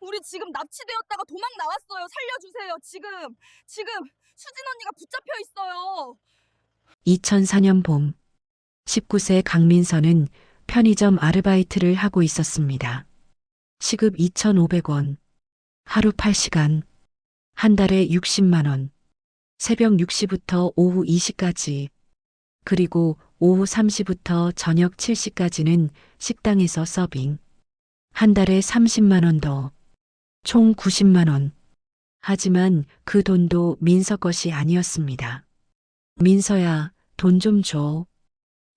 우리 지금 납치되었다가 도망 나왔어요. 살려주세요. 지금 수진 언니가 붙잡혀 있어요. 2004년 봄, 19세 강민서는 편의점 아르바이트를 하고 있었습니다. 시급 2,500원, 하루 8시간, 한 달에 60만 원, 새벽 6시부터 오후 2시까지, 그리고 오후 3시부터 저녁 7시까지는 식당에서 서빙. 한 달에 30만 원 더, 총 90만 원. 하지만 그 돈도 민서 것이 아니었습니다. 민서야, 돈 좀 줘.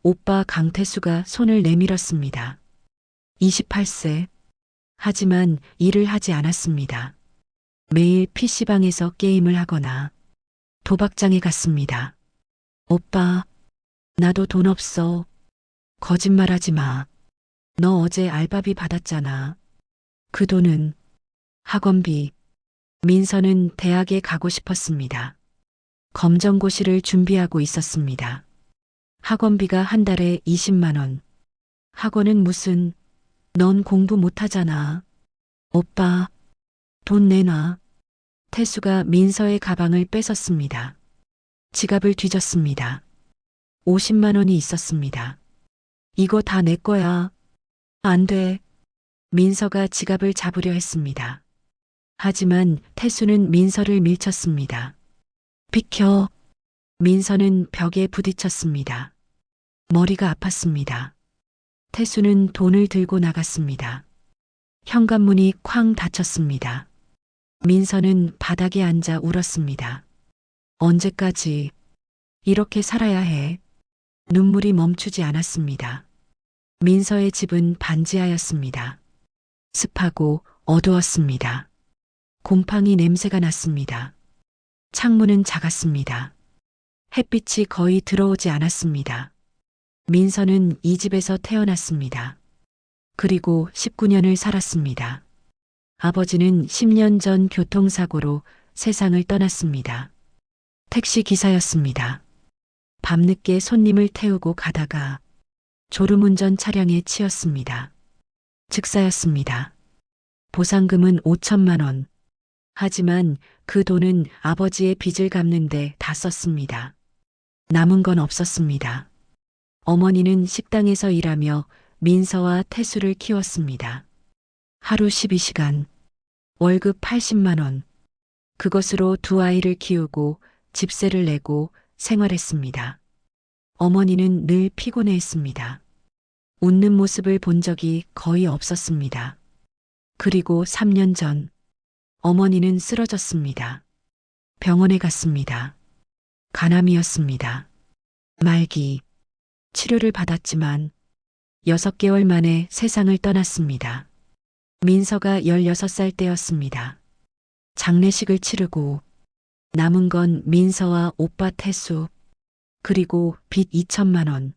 오빠 강태수가 손을 내밀었습니다. 28세. 하지만 일을 하지 않았습니다. 매일 PC방에서 게임을 하거나 도박장에 갔습니다. 오빠, 나도 돈 없어. 거짓말하지 마. 너 어제 알바비 받았잖아. 그 돈은 학원비. 민서는 대학에 가고 싶었습니다. 검정고시를 준비하고 있었습니다. 학원비가 한 달에 20만 원. 학원은 무슨, 넌 공부 못하잖아. 오빠, 돈 내놔. 태수가 민서의 가방을 뺏었습니다. 지갑을 뒤졌습니다. 50만 원이 있었습니다. 이거 다 내 거야. 안 돼. 민서가 지갑을 잡으려 했습니다. 하지만 태수는 민서를 밀쳤습니다. 비켜. 민서는 벽에 부딪혔습니다. 머리가 아팠습니다. 태수는 돈을 들고 나갔습니다. 현관문이 쾅 닫혔습니다. 민서는 바닥에 앉아 울었습니다. 언제까지 이렇게 살아야 해? 눈물이 멈추지 않았습니다. 민서의 집은 반지하였습니다. 습하고 어두웠습니다. 곰팡이 냄새가 났습니다. 창문은 작았습니다. 햇빛이 거의 들어오지 않았습니다. 민서는 이 집에서 태어났습니다. 그리고 19년을 살았습니다. 아버지는 10년 전 교통사고로 세상을 떠났습니다. 택시 기사였습니다. 밤늦게 손님을 태우고 가다가 졸음운전 차량에 치였습니다. 즉사였습니다. 보상금은 5천만 원. 하지만 그 돈은 아버지의 빚을 갚는데 다 썼습니다. 남은 건 없었습니다. 어머니는 식당에서 일하며 민서와 태수를 키웠습니다. 하루 12시간, 월급 80만 원. 그것으로 두 아이를 키우고 집세를 내고 생활했습니다. 어머니는 늘 피곤해했습니다. 웃는 모습을 본 적이 거의 없었습니다. 그리고 3년 전, 어머니는 쓰러졌습니다. 병원에 갔습니다. 간암이었습니다. 말기, 치료를 받았지만 6개월 만에 세상을 떠났습니다. 민서가 16살 때였습니다. 장례식을 치르고 남은 건 민서와 오빠 태수, 그리고 빚 2천만 원,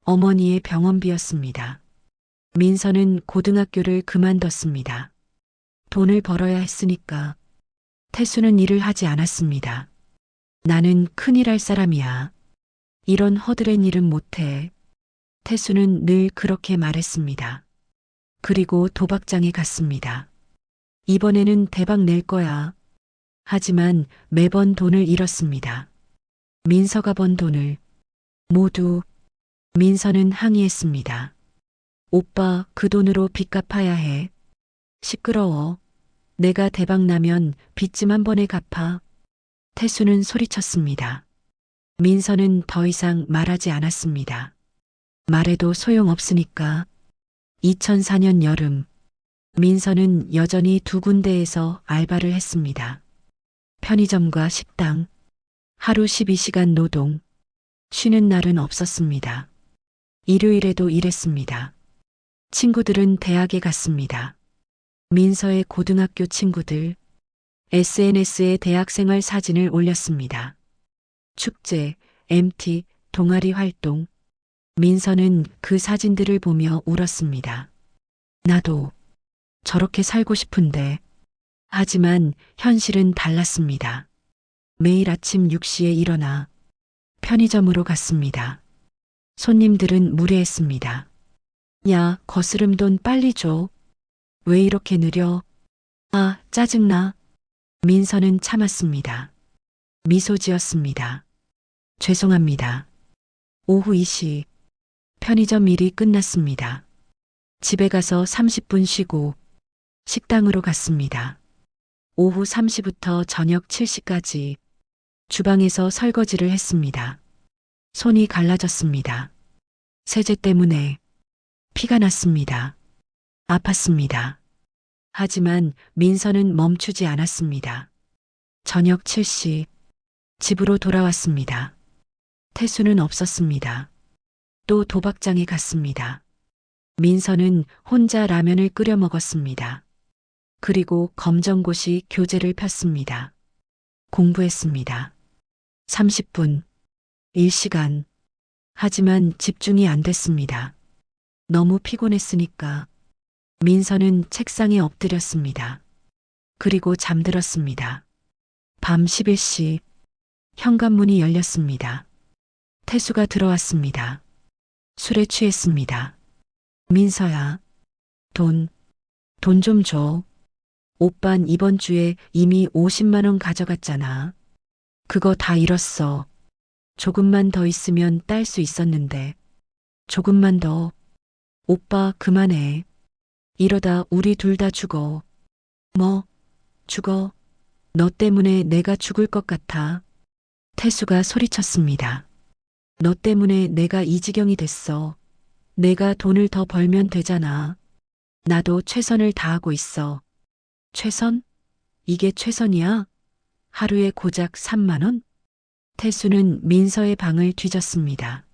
어머니의 병원비였습니다. 민서는 고등학교를 그만뒀습니다. 돈을 벌어야 했으니까. 태수는 일을 하지 않았습니다. 나는 큰일 할 사람이야. 이런 허드렛 일은 못해. 태수는 늘 그렇게 말했습니다. 그리고 도박장에 갔습니다. 이번에는 대박 낼 거야. 하지만 매번 돈을 잃었습니다. 민서가 번 돈을 모두. 민서는 항의했습니다. 오빠, 그 돈으로 빚 갚아야 해. 시끄러워. 내가 대박 나면 빚좀 한 번에 갚아. 태수는 소리쳤습니다. 민서는 더 이상 말하지 않았습니다. 말해도 소용없으니까. 2004년 여름, 민서는 여전히 두 군데에서 알바를 했습니다. 편의점과 식당, 하루 12시간 노동, 쉬는 날은 없었습니다. 일요일에도 일했습니다. 친구들은 대학에 갔습니다. 민서의 고등학교 친구들, SNS에 대학생활 사진을 올렸습니다. 축제, MT, 동아리 활동. 민서는 그 사진들을 보며 울었습니다. 나도 저렇게 살고 싶은데. 하지만 현실은 달랐습니다. 매일 아침 6시에 일어나 편의점으로 갔습니다. 손님들은 무례했습니다. 야, 거스름 돈 빨리 줘. 왜 이렇게 느려? 아, 짜증나. 민서는 참았습니다. 미소 지었습니다. 죄송합니다. 오후 2시. 편의점 일이 끝났습니다. 집에 가서 30분 쉬고 식당으로 갔습니다. 오후 3시부터 저녁 7시까지 주방에서 설거지를 했습니다. 손이 갈라졌습니다. 세제 때문에 피가 났습니다. 아팠습니다. 하지만 민서는 멈추지 않았습니다. 저녁 7시 집으로 돌아왔습니다. 태수는 없었습니다. 또 도박장에 갔습니다. 민서는 혼자 라면을 끓여 먹었습니다. 그리고 검정고시 교재를 폈습니다. 공부했습니다. 30분, 1시간. 하지만 집중이 안 됐습니다. 너무 피곤했으니까. 민서는 책상에 엎드렸습니다. 그리고 잠들었습니다. 밤 11시 현관문이 열렸습니다. 태수가 들어왔습니다. 술에 취했습니다. 민서야, 돈 좀 줘. 오빤 이번 주에 이미 50만 원 가져갔잖아. 그거 다 잃었어. 조금만 더 있으면 딸 수 있었는데. 조금만 더. 오빠 그만해. 이러다 우리 둘 다 죽어. 뭐? 죽어? 너 때문에 내가 죽을 것 같아. 태수가 소리쳤습니다. 너 때문에 내가 이 지경이 됐어. 내가 돈을 더 벌면 되잖아. 나도 최선을 다하고 있어. 최선? 이게 최선이야? 하루에 고작 3만 원? 태수는 민서의 방을 뒤졌습니다.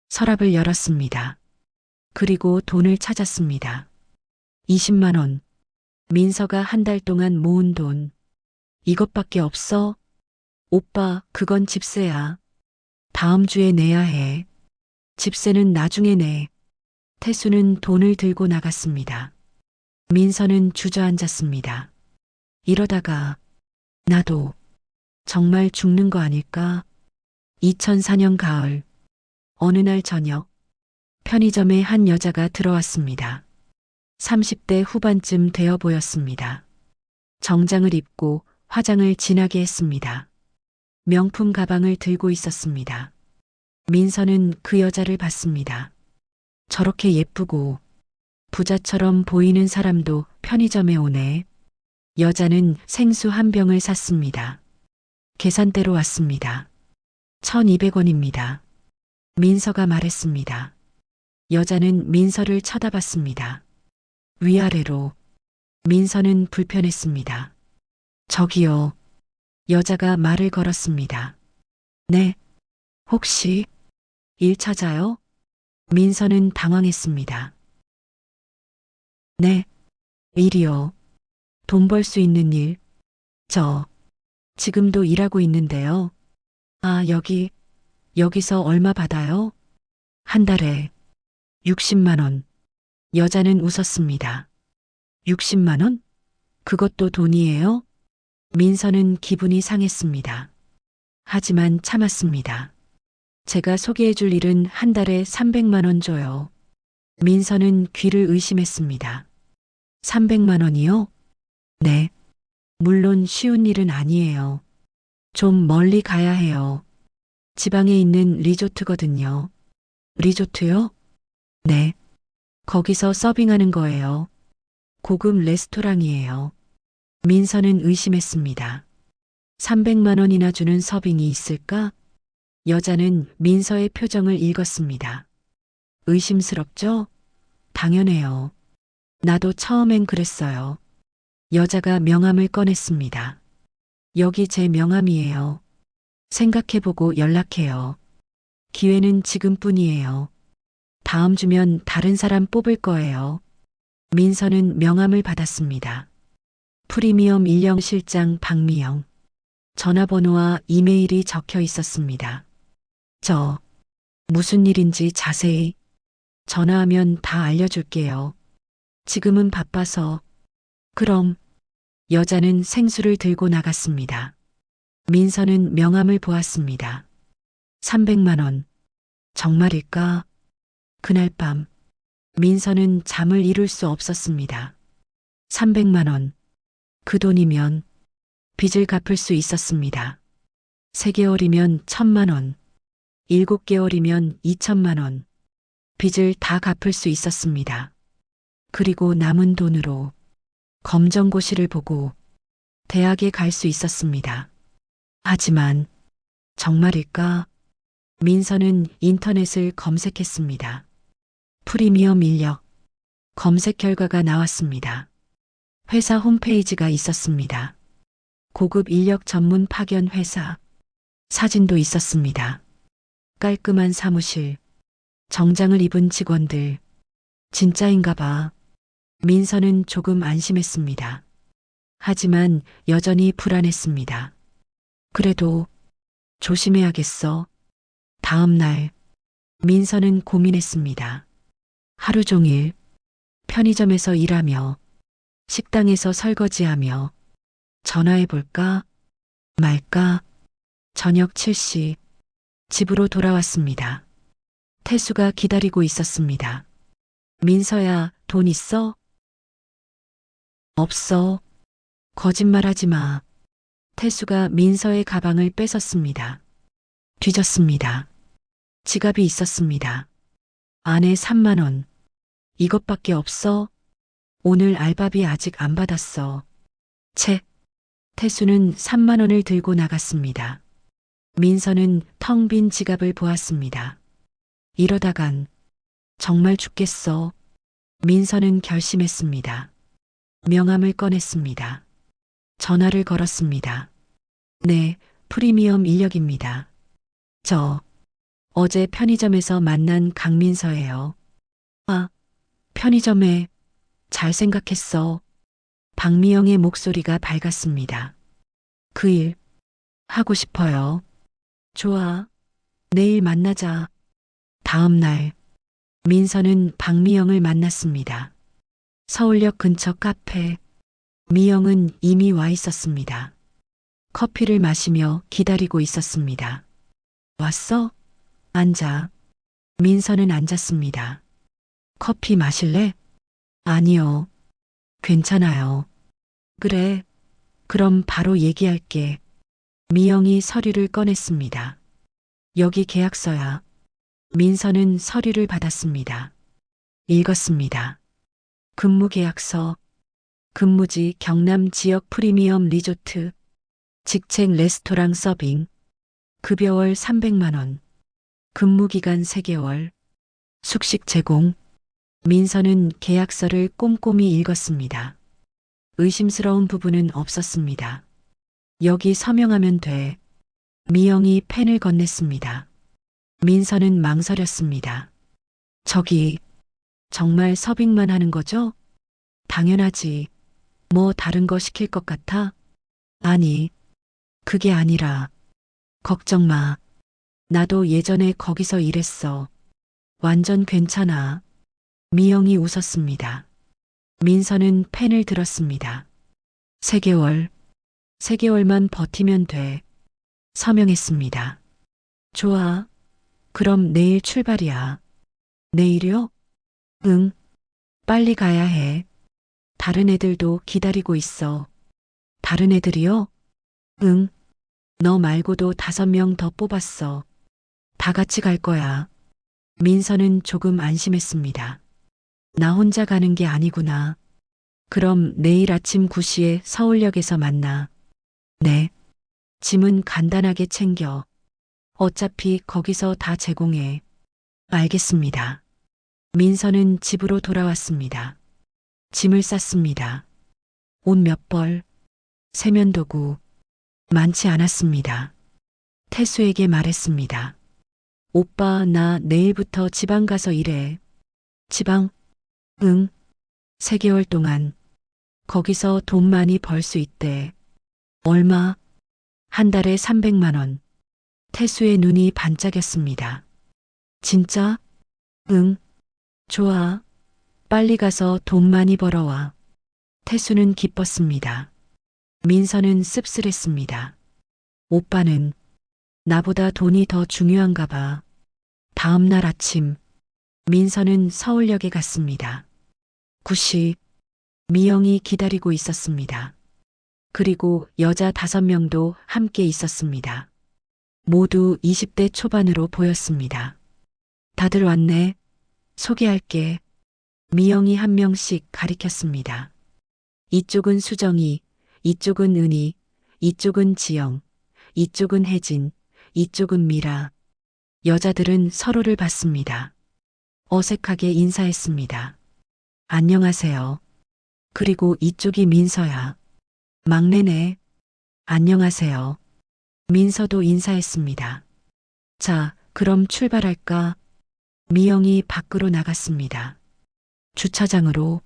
서랍을 열었습니다. 그리고 돈을 찾았습니다. 20만 원. 민서가 한 달 동안 모은 돈. 이것밖에 없어? 오빠, 그건 집세야. 다음 주에 내야 해. 집세는 나중에 내. 태수는 돈을 들고 나갔습니다. 민서는 주저앉았습니다. 이러다가 나도 정말 죽는 거 아닐까? 2004년 가을 어느 날 저녁 편의점에 한 여자가 들어왔습니다. 30대 후반쯤 되어 보였습니다. 정장을 입고 화장을 진하게 했습니다. 명품 가방을 들고 있었습니다. 민서는 그 여자를 봤습니다. 저렇게 예쁘고 부자처럼 보이는 사람도 편의점에 오네. 여자는 생수 한 병을 샀습니다. 계산대로 왔습니다. 1,200원입니다. 민서가 말했습니다. 여자는 민서를 쳐다봤습니다. 위아래로. 민서는 불편했습니다. 저기요. 여자가 말을 걸었습니다. 네. 혹시 일 찾아요? 민서는 당황했습니다. 네. 일이요. 돈 벌 수 있는 일. 저 지금도 일하고 있는데요. 아, 여기서 얼마 받아요? 한 달에 60만 원. 여자는 웃었습니다. 60만 원? 그것도 돈이에요? 민서는 기분이 상했습니다. 하지만 참았습니다. 제가 소개해줄 일은 한 달에 300만 원 줘요. 민서는 귀를 의심했습니다. 300만 원이요? 네. 물론 쉬운 일은 아니에요. 좀 멀리 가야 해요. 지방에 있는 리조트거든요. 리조트요? 네. 거기서 서빙하는 거예요. 고급 레스토랑이에요. 민서는 의심했습니다. 300만 원이나 주는 서빙이 있을까? 여자는 민서의 표정을 읽었습니다. 의심스럽죠? 당연해요. 나도 처음엔 그랬어요. 여자가 명함을 꺼냈습니다. 여기 제 명함이에요. 생각해보고 연락해요. 기회는 지금뿐이에요. 다음 주면 다른 사람 뽑을 거예요. 민서는 명함을 받았습니다. 프리미엄 일령 실장 박미영. 전화번호와 이메일이 적혀 있었습니다. 무슨 일인지 자세히 전화하면 다 알려줄게요. 지금은 바빠서. 그럼. 여자는 생수를 들고 나갔습니다. 민서는 명함을 보았습니다. 300만 원. 정말일까? 그날 밤 민서는 잠을 이룰 수 없었습니다. 300만 원. 그 돈이면 빚을 갚을 수 있었습니다. 3개월이면 1,000만 원, 7개월이면 2천만 원, 빚을 다 갚을 수 있었습니다. 그리고 남은 돈으로 검정고시를 보고 대학에 갈 수 있었습니다. 하지만 정말일까? 민서는 인터넷을 검색했습니다. 프리미엄 인력 검색 결과가 나왔습니다. 회사 홈페이지가 있었습니다. 고급 인력 전문 파견 회사 사진도 있었습니다. 깔끔한 사무실, 정장을 입은 직원들, 진짜인가 봐. 민서는 조금 안심했습니다. 하지만 여전히 불안했습니다. 그래도 조심해야겠어. 다음 날, 민서는 고민했습니다. 하루 종일 편의점에서 일하며 식당에서 설거지하며 전화해볼까 말까. 저녁 7시 집으로 돌아왔습니다. 태수가 기다리고 있었습니다. 민서야, 돈 있어? 없어. 거짓말하지 마. 태수가 민서의 가방을 뺏었습니다. 뒤졌습니다. 지갑이 있었습니다. 안에 3만 원. 이것밖에 없어? 오늘 알바비 아직 안 받았어. 채. 태수는 3만 원을 들고 나갔습니다. 민서는 텅 빈 지갑을 보았습니다. 이러다간 정말 죽겠어. 민서는 결심했습니다. 명함을 꺼냈습니다. 전화를 걸었습니다. 네, 프리미엄 인력입니다. 저 어제 편의점에서 만난 강민서예요. 아, 편의점에 잘 생각했어. 박미영의 목소리가 밝았습니다. 그 일 하고 싶어요. 좋아. 내일 만나자. 다음 날 민서는 박미영을 만났습니다. 서울역 근처 카페. 미영은 이미 와 있었습니다. 커피를 마시며 기다리고 있었습니다. 왔어? 앉아. 민서는 앉았습니다. 커피 마실래? 아니요. 괜찮아요. 그래. 그럼 바로 얘기할게. 미영이 서류를 꺼냈습니다. 여기 계약서야. 민서는 서류를 받았습니다. 읽었습니다. 근무계약서. 근무지 경남 지역 프리미엄 리조트. 직책 레스토랑 서빙. 급여월 300만 원. 근무기간 3개월. 숙식 제공. 민서는 계약서를 꼼꼼히 읽었습니다. 의심스러운 부분은 없었습니다. 여기 서명하면 돼. 미영이 펜을 건넸습니다. 민서는 망설였습니다. 저기, 정말 서빙만 하는 거죠? 당연하지. 뭐 다른 거 시킬 것 같아? 아니, 그게 아니라. 걱정 마. 나도 예전에 거기서 일했어. 완전 괜찮아. 미영이 웃었습니다. 민서는 펜을 들었습니다. 3개월. 3개월만 버티면 돼. 서명했습니다. 좋아. 그럼 내일 출발이야. 내일이요? 응. 빨리 가야 해. 다른 애들도 기다리고 있어. 다른 애들이요? 응. 너 말고도 5명 더 뽑았어. 다 같이 갈 거야. 민서는 조금 안심했습니다. 나 혼자 가는 게 아니구나. 그럼 내일 아침 9시에 서울역에서 만나. 네. 짐은 간단하게 챙겨. 어차피 거기서 다 제공해. 알겠습니다. 민서는 집으로 돌아왔습니다. 짐을 쌌습니다. 옷 몇 벌, 세면도구, 많지 않았습니다. 태수에게 말했습니다. 오빠, 나 내일부터 지방 가서 일해. 지방? 응. 3개월 동안. 거기서 돈 많이 벌 수 있대. 얼마? 한 달에 300만 원. 태수의 눈이 반짝였습니다. 진짜? 응. 좋아. 빨리 가서 돈 많이 벌어와. 태수는 기뻤습니다. 민서는 씁쓸했습니다. 오빠는 나보다 돈이 더 중요한가 봐. 다음 날 아침, 민서는 서울역에 갔습니다. 9시, 미영이 기다리고 있었습니다. 그리고 여자 5명도 함께 있었습니다. 모두 20대 초반으로 보였습니다. 다들 왔네. 소개할게. 미영이 한 명씩 가리켰습니다. 이쪽은 수정이, 이쪽은 은희, 이쪽은 지영, 이쪽은 혜진, 이쪽은 미라. 여자들은 서로를 봤습니다. 어색하게 인사했습니다. 안녕하세요. 그리고 이쪽이 민서야. 막내네. 안녕하세요. 민서도 인사했습니다. 자, 그럼 출발할까? 미영이 밖으로 나갔습니다. 주차장으로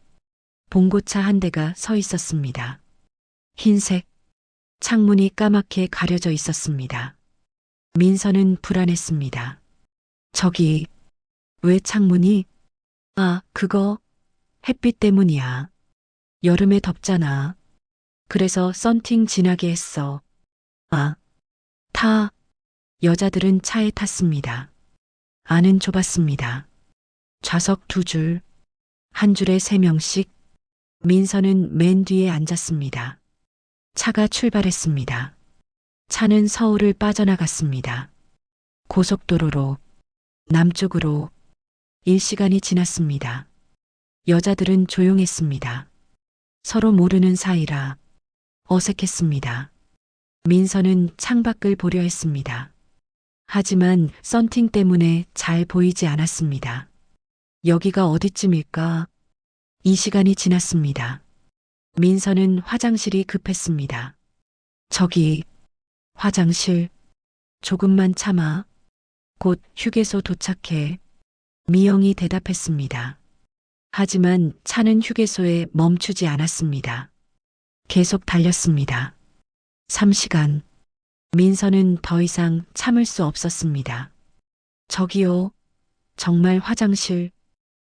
봉고차 한 대가 서 있었습니다. 흰색, 창문이 까맣게 가려져 있었습니다. 민서는 불안했습니다. 저기, 왜 창문이? 아, 그거 햇빛 때문이야. 여름에 덥잖아. 그래서 썬팅 진하게 했어. 아, 타. 여자들은 차에 탔습니다. 안은 좁았습니다. 좌석 2줄, 한 줄에 3명씩. 민서는 맨 뒤에 앉았습니다. 차가 출발했습니다. 차는 서울을 빠져나갔습니다. 고속도로로, 남쪽으로. 1시간이 지났습니다. 여자들은 조용했습니다. 서로 모르는 사이라 어색했습니다. 민서는 창밖을 보려 했습니다. 하지만 썬팅 때문에 잘 보이지 않았습니다. 여기가 어디쯤일까? 2시간이 지났습니다. 민서는 화장실이 급했습니다. 저기, 화장실. 조금만 참아. 곧 휴게소 도착해. 미영이 대답했습니다. 하지만 차는 휴게소에 멈추지 않았습니다. 계속 달렸습니다. 3시간. 민서는 더 이상 참을 수 없었습니다. 저기요. 정말 화장실.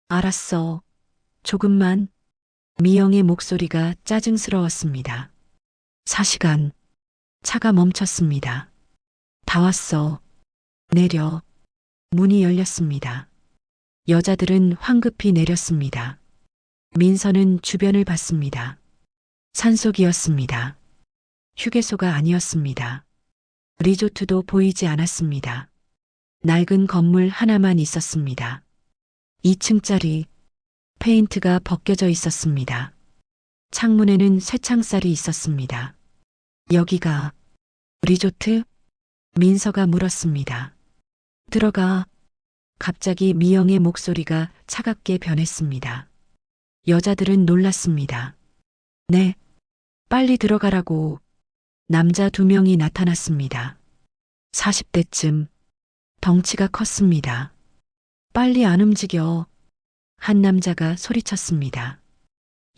알았어. 조금만. 미영의 목소리가 짜증스러웠습니다. 4시간. 차가 멈췄습니다. 다 왔어. 내려. 문이 열렸습니다. 여자들은 황급히 내렸습니다. 민서는 주변을 봤습니다. 산속이었습니다. 휴게소가 아니었습니다. 리조트도 보이지 않았습니다. 낡은 건물 하나만 있었습니다. 2층짜리. 페인트가 벗겨져 있었습니다. 창문에는 쇠창살이 있었습니다. 여기가 리조트? 민서가 물었습니다. 들어가. 갑자기 미영의 목소리가 차갑게 변했습니다. 여자들은 놀랐습니다. 네, 빨리 들어가라고. 남자 2명이 나타났습니다. 40대쯤. 덩치가 컸습니다. 빨리 안 움직여. 한 남자가 소리쳤습니다.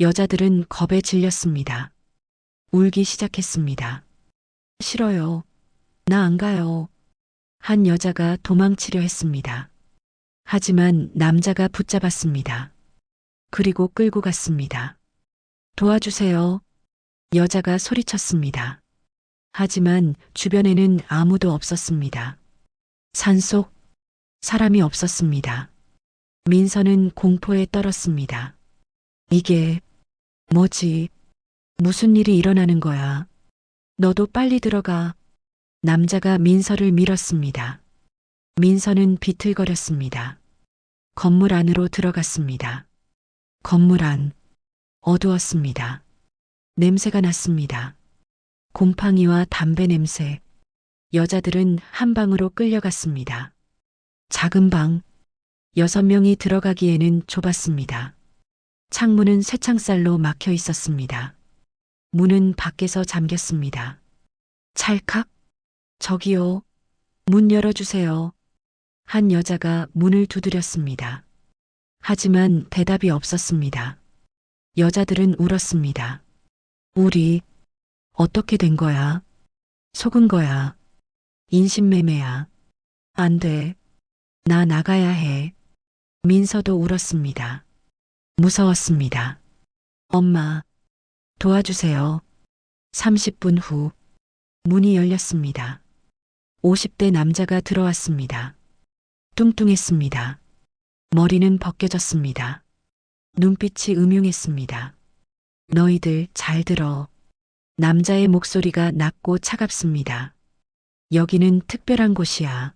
여자들은 겁에 질렸습니다. 울기 시작했습니다. 싫어요. 나 안 가요. 한 여자가 도망치려 했습니다. 하지만 남자가 붙잡았습니다. 그리고 끌고 갔습니다. 도와주세요. 여자가 소리쳤습니다. 하지만 주변에는 아무도 없었습니다. 산속, 사람이 없었습니다. 민서는 공포에 떨었습니다. 이게 뭐지? 무슨 일이 일어나는 거야? 너도 빨리 들어가. 남자가 민서를 밀었습니다. 민서는 비틀거렸습니다. 건물 안으로 들어갔습니다. 건물 안. 어두웠습니다. 냄새가 났습니다. 곰팡이와 담배 냄새. 여자들은 한 방으로 끌려갔습니다. 작은 방. 6명이 들어가기에는 좁았습니다. 창문은 쇠창살로 막혀 있었습니다. 문은 밖에서 잠겼습니다. 찰칵. 저기요. 문 열어주세요. 한 여자가 문을 두드렸습니다. 하지만 대답이 없었습니다. 여자들은 울었습니다. 우리 어떻게 된 거야? 속은 거야. 인신매매야. 안 돼. 나 나가야 해. 민서도 울었습니다. 무서웠습니다. 엄마, 도와주세요. 30분 후 문이 열렸습니다. 50대 남자가 들어왔습니다. 뚱뚱했습니다. 머리는 벗겨졌습니다. 눈빛이 음흉했습니다. 너희들 잘 들어. 남자의 목소리가 낮고 차갑습니다. 여기는 특별한 곳이야.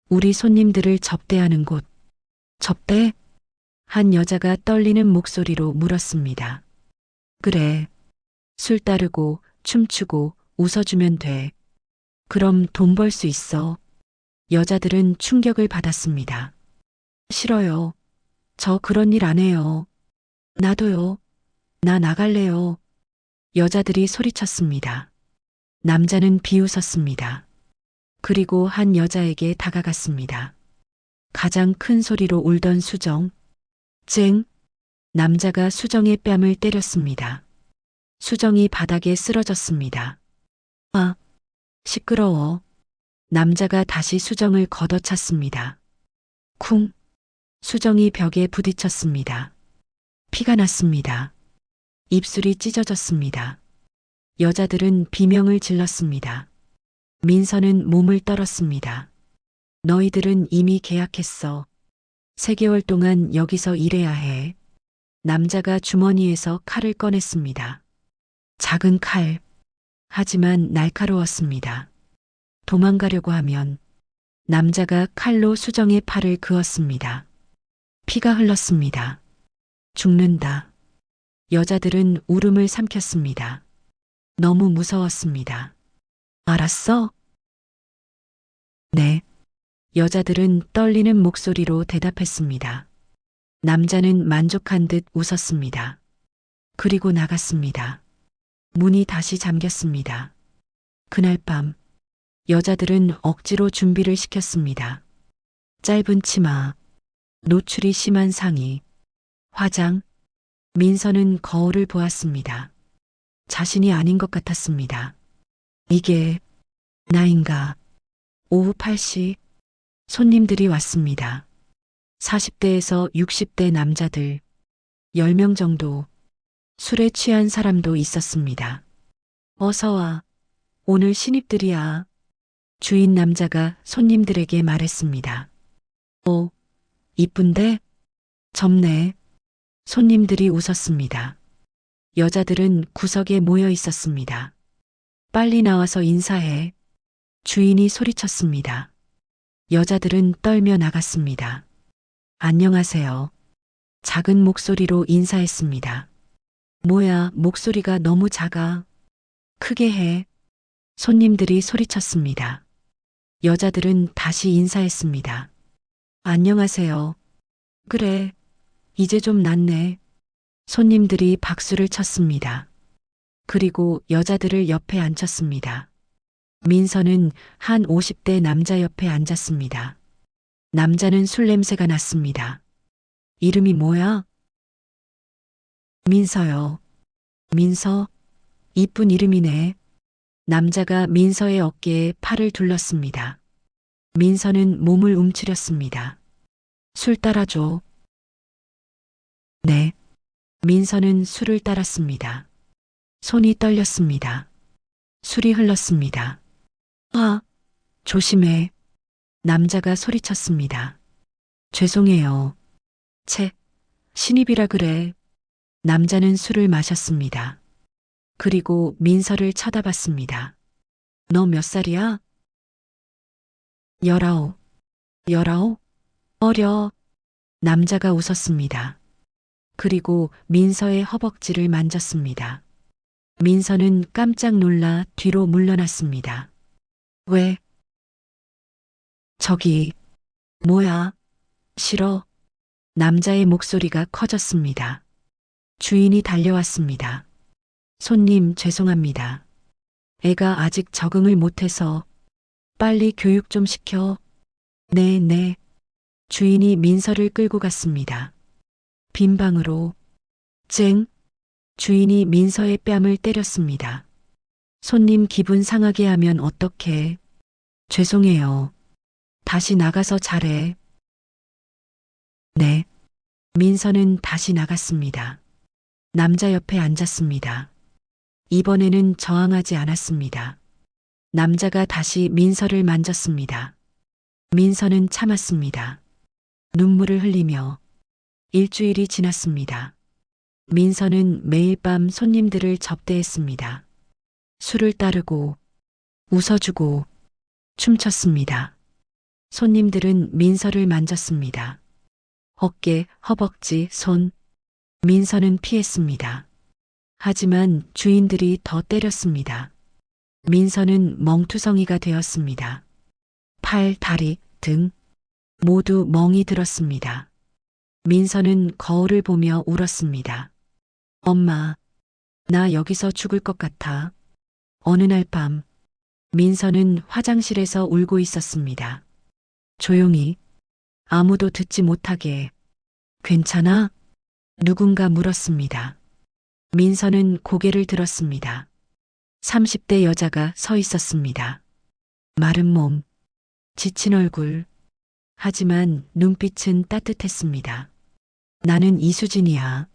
우리 손님들을 접대하는 곳. 접대? 한 여자가 떨리는 목소리로 물었습니다. 그래. 술 따르고 춤추고 웃어주면 돼. 그럼 돈 벌 수 있어. 여자들은 충격을 받았습니다. 싫어요. 저 그런 일 안 해요. 나도요. 나 나갈래요. 여자들이 소리쳤습니다. 남자는 비웃었습니다. 그리고 한 여자에게 다가갔습니다. 가장 큰 소리로 울던 수정. 쨍! 남자가 수정의 뺨을 때렸습니다. 수정이 바닥에 쓰러졌습니다. 아, 시끄러워. 남자가 다시 수정을 걷어찼습니다. 쿵! 수정이 벽에 부딪혔습니다. 피가 났습니다. 입술이 찢어졌습니다. 여자들은 비명을 질렀습니다. 민서는 몸을 떨었습니다. 너희들은 이미 계약했어. 3개월 동안 여기서 일해야 해. 남자가 주머니에서 칼을 꺼냈습니다. 작은 칼. 하지만 날카로웠습니다. 도망가려고 하면 남자가 칼로 수정의 팔을 그었습니다. 피가 흘렀습니다. 죽는다. 여자들은 울음을 삼켰습니다. 너무 무서웠습니다. 알았어? 네. 여자들은 떨리는 목소리로 대답했습니다. 남자는 만족한 듯 웃었습니다. 그리고 나갔습니다. 문이 다시 잠겼습니다. 그날 밤, 여자들은 억지로 준비를 시켰습니다. 짧은 치마, 노출이 심한 상의, 화장. 민서는 거울을 보았습니다. 자신이 아닌 것 같았습니다. 이게 나인가? 오후 8시 손님들이 왔습니다. 40대에서 60대 남자들 10명 정도. 술에 취한 사람도 있었습니다. 어서 와. 오늘 신입들이야. 주인 남자가 손님들에게 말했습니다. 이쁜데? 젊네. 손님들이 웃었습니다. 여자들은 구석에 모여 있었습니다. 빨리 나와서 인사해. 주인이 소리쳤습니다. 여자들은 떨며 나갔습니다. 안녕하세요. 작은 목소리로 인사했습니다. 뭐야, 목소리가 너무 작아. 크게 해. 손님들이 소리쳤습니다. 여자들은 다시 인사했습니다. 안녕하세요. 그래, 이제 좀 낫네. 손님들이 박수를 쳤습니다. 그리고 여자들을 옆에 앉혔습니다. 민서는 한 50대 남자 옆에 앉았습니다. 남자는 술 냄새가 났습니다. 이름이 뭐야? 민서요. 민서? 이쁜 이름이네. 남자가 민서의 어깨에 팔을 둘렀습니다. 민서는 몸을 움츠렸습니다. 술 따라줘. 네. 민서는 술을 따랐습니다. 손이 떨렸습니다. 술이 흘렀습니다. 조심해. 남자가 소리쳤습니다. 죄송해요. 신입이라 그래. 남자는 술을 마셨습니다. 그리고 민서를 쳐다봤습니다. 너 몇 살이야? 19. 19? 어려. 남자가 웃었습니다. 그리고 민서의 허벅지를 만졌습니다. 민서는 깜짝 놀라 뒤로 물러났습니다. 왜? 저기, 뭐야? 싫어. 남자의 목소리가 커졌습니다. 주인이 달려왔습니다. 손님, 죄송합니다. 애가 아직 적응을 못해서 빨리 교육 좀 시켜. 네. 주인이 민서를 끌고 갔습니다. 빈 방으로. 쨍. 주인이 민서의 뺨을 때렸습니다. 손님 기분 상하게 하면 어떡해. 죄송해요. 다시 나가서 잘해. 네. 민서는 다시 나갔습니다. 남자 옆에 앉았습니다. 이번에는 저항하지 않았습니다. 남자가 다시 민서를 만졌습니다. 민서는 참았습니다. 눈물을 흘리며. 일주일이 지났습니다. 민서는 매일 밤 손님들을 접대했습니다. 술을 따르고 웃어주고 춤췄습니다. 손님들은 민서를 만졌습니다. 어깨, 허벅지, 손. 민서는 피했습니다. 하지만 주인들이 더 때렸습니다. 민서는 멍투성이가 되었습니다. 팔, 다리, 등 모두 멍이 들었습니다. 민서는 거울을 보며 울었습니다. 엄마, 나 여기서 죽을 것 같아. 어느 날 밤, 민서는 화장실에서 울고 있었습니다. 조용히, 아무도 듣지 못하게. 괜찮아? 누군가 물었습니다. 민서는 고개를 들었습니다. 30대 여자가 서 있었습니다. 마른 몸, 지친 얼굴. 하지만 눈빛은 따뜻했습니다. 나는 이수진이야.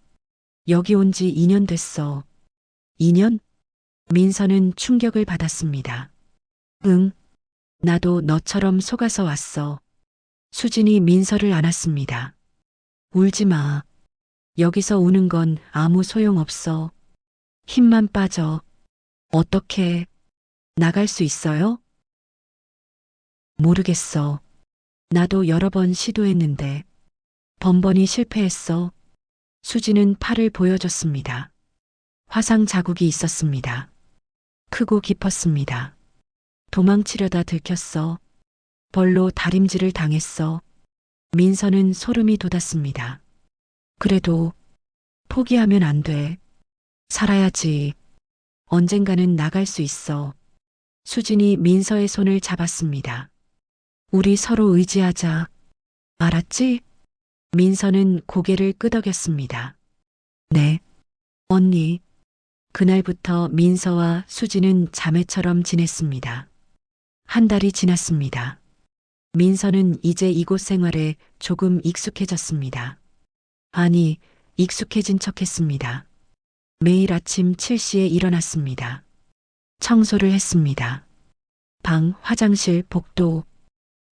여기 온 지 2년 됐어. 2년? 민서는 충격을 받았습니다. 응, 나도 너처럼 속아서 왔어. 수진이 민서를 안았습니다. 울지 마. 여기서 우는 건 아무 소용없어. 힘만 빠져. 어떻게 나갈 수 있어요? 모르겠어. 나도 여러 번 시도했는데 번번이 실패했어. 수지는 팔을 보여줬습니다. 화상 자국이 있었습니다. 크고 깊었습니다. 도망치려다 들켰어. 벌로 다림질을 당했어. 민서는 소름이 돋았습니다. 그래도 포기하면 안 돼. 살아야지. 언젠가는 나갈 수 있어. 수진이 민서의 손을 잡았습니다. 우리 서로 의지하자. 알았지? 민서는 고개를 끄덕였습니다. 네. 언니. 그날부터 민서와 수지는 자매처럼 지냈습니다. 한 달이 지났습니다. 민서는 이제 이곳 생활에 조금 익숙해졌습니다. 아니, 익숙해진 척했습니다. 매일 아침 7시에 일어났습니다. 청소를 했습니다. 방, 화장실, 복도.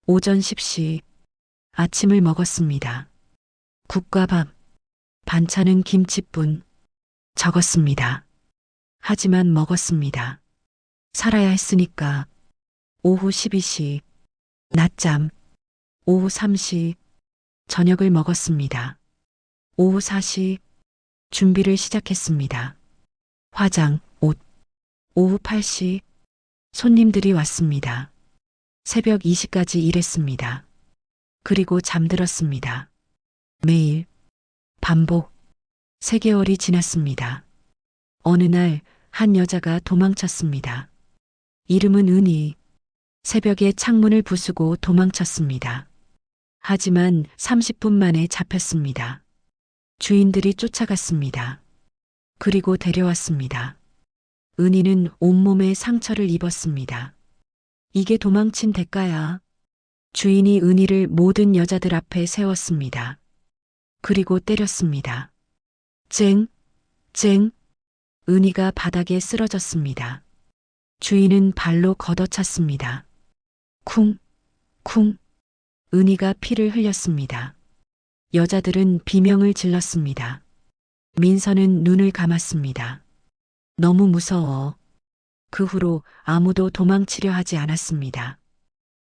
오전 10시. 아침을 먹었습니다. 국과 밥. 반찬은 김치뿐. 적었습니다. 하지만 먹었습니다. 살아야 했으니까. 오후 12시. 낮잠. 오후 3시. 저녁을 먹었습니다. 오후 4시. 준비를 시작했습니다. 화장, 옷. 오후 8시. 손님들이 왔습니다. 새벽 2시까지 일했습니다. 그리고 잠들었습니다. 매일. 반복. 3개월이 지났습니다. 어느 날 한 여자가 도망쳤습니다. 이름은 은희. 새벽에 창문을 부수고 도망쳤습니다. 하지만 30분 만에 잡혔습니다. 주인들이 쫓아갔습니다. 그리고 데려왔습니다. 은희는 온몸에 상처를 입었습니다. 이게 도망친 대가야. 주인이 은희를 모든 여자들 앞에 세웠습니다. 그리고 때렸습니다. 쨍, 쨍. 은희가 바닥에 쓰러졌습니다. 주인은 발로 걷어찼습니다. 쿵, 쿵. 은희가 피를 흘렸습니다. 여자들은 비명을 질렀습니다. 민서는 눈을 감았습니다. 너무 무서워. 그 후로 아무도 도망치려 하지 않았습니다.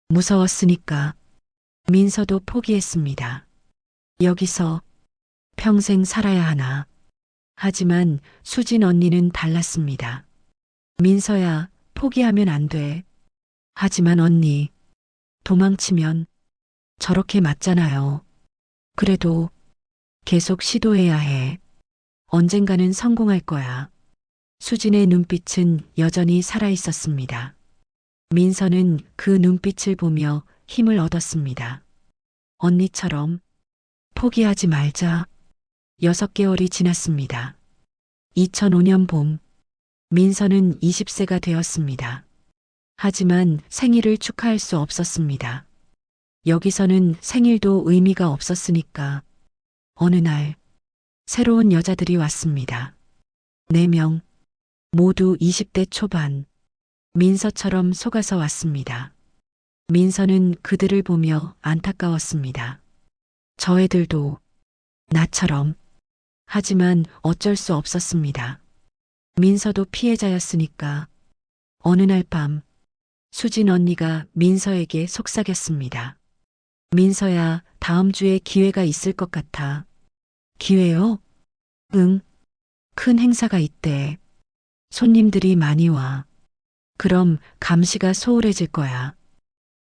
무서웠으니까. 민서도 포기했습니다. 여기서 평생 살아야 하나. 하지만 수진 언니는 달랐습니다. 민서야, 포기하면 안 돼. 하지만 언니, 도망치면 저렇게 맞잖아요. 그래도 계속 시도해야 해. 언젠가는 성공할 거야. 수진의 눈빛은 여전히 살아있었습니다. 민서는 그 눈빛을 보며 힘을 얻었습니다. 언니처럼 포기하지 말자. 6개월이 지났습니다. 2005년 봄, 민서는 20세가 되었습니다. 하지만 생일을 축하할 수 없었습니다. 여기서는 생일도 의미가 없었으니까. 어느 날, 새로운 여자들이 왔습니다. 4명, 모두 20대 초반. 민서처럼 속아서 왔습니다. 민서는 그들을 보며 안타까웠습니다. 저 애들도 나처럼. 하지만 어쩔 수 없었습니다. 민서도 피해자였으니까. 어느 날 밤 수진 언니가 민서에게 속삭였습니다. 민서야, 다음 주에 기회가 있을 것 같아. 기회요? 응. 큰 행사가 있대. 손님들이 많이 와. 그럼 감시가 소홀해질 거야.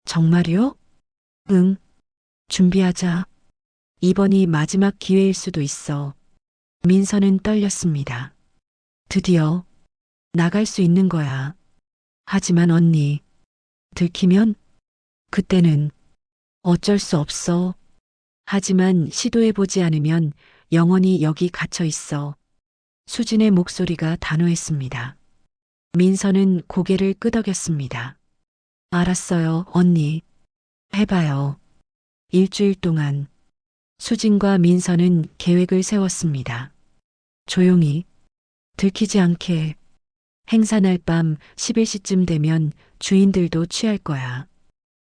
정말요? 응. 준비하자. 이번이 마지막 기회일 수도 있어. 민서는 떨렸습니다. 드디어 나갈 수 있는 거야. 하지만 언니, 들키면 그때는 어쩔 수 없어. 하지만 시도해보지 않으면 영원히 여기 갇혀 있어. 수진의 목소리가 단호했습니다. 민서는 고개를 끄덕였습니다. 알았어요, 언니. 해봐요. 일주일 동안 수진과 민서는 계획을 세웠습니다. 조용히, 들키지 않게. 행사 날 밤 11시쯤 되면 주인들도 취할 거야.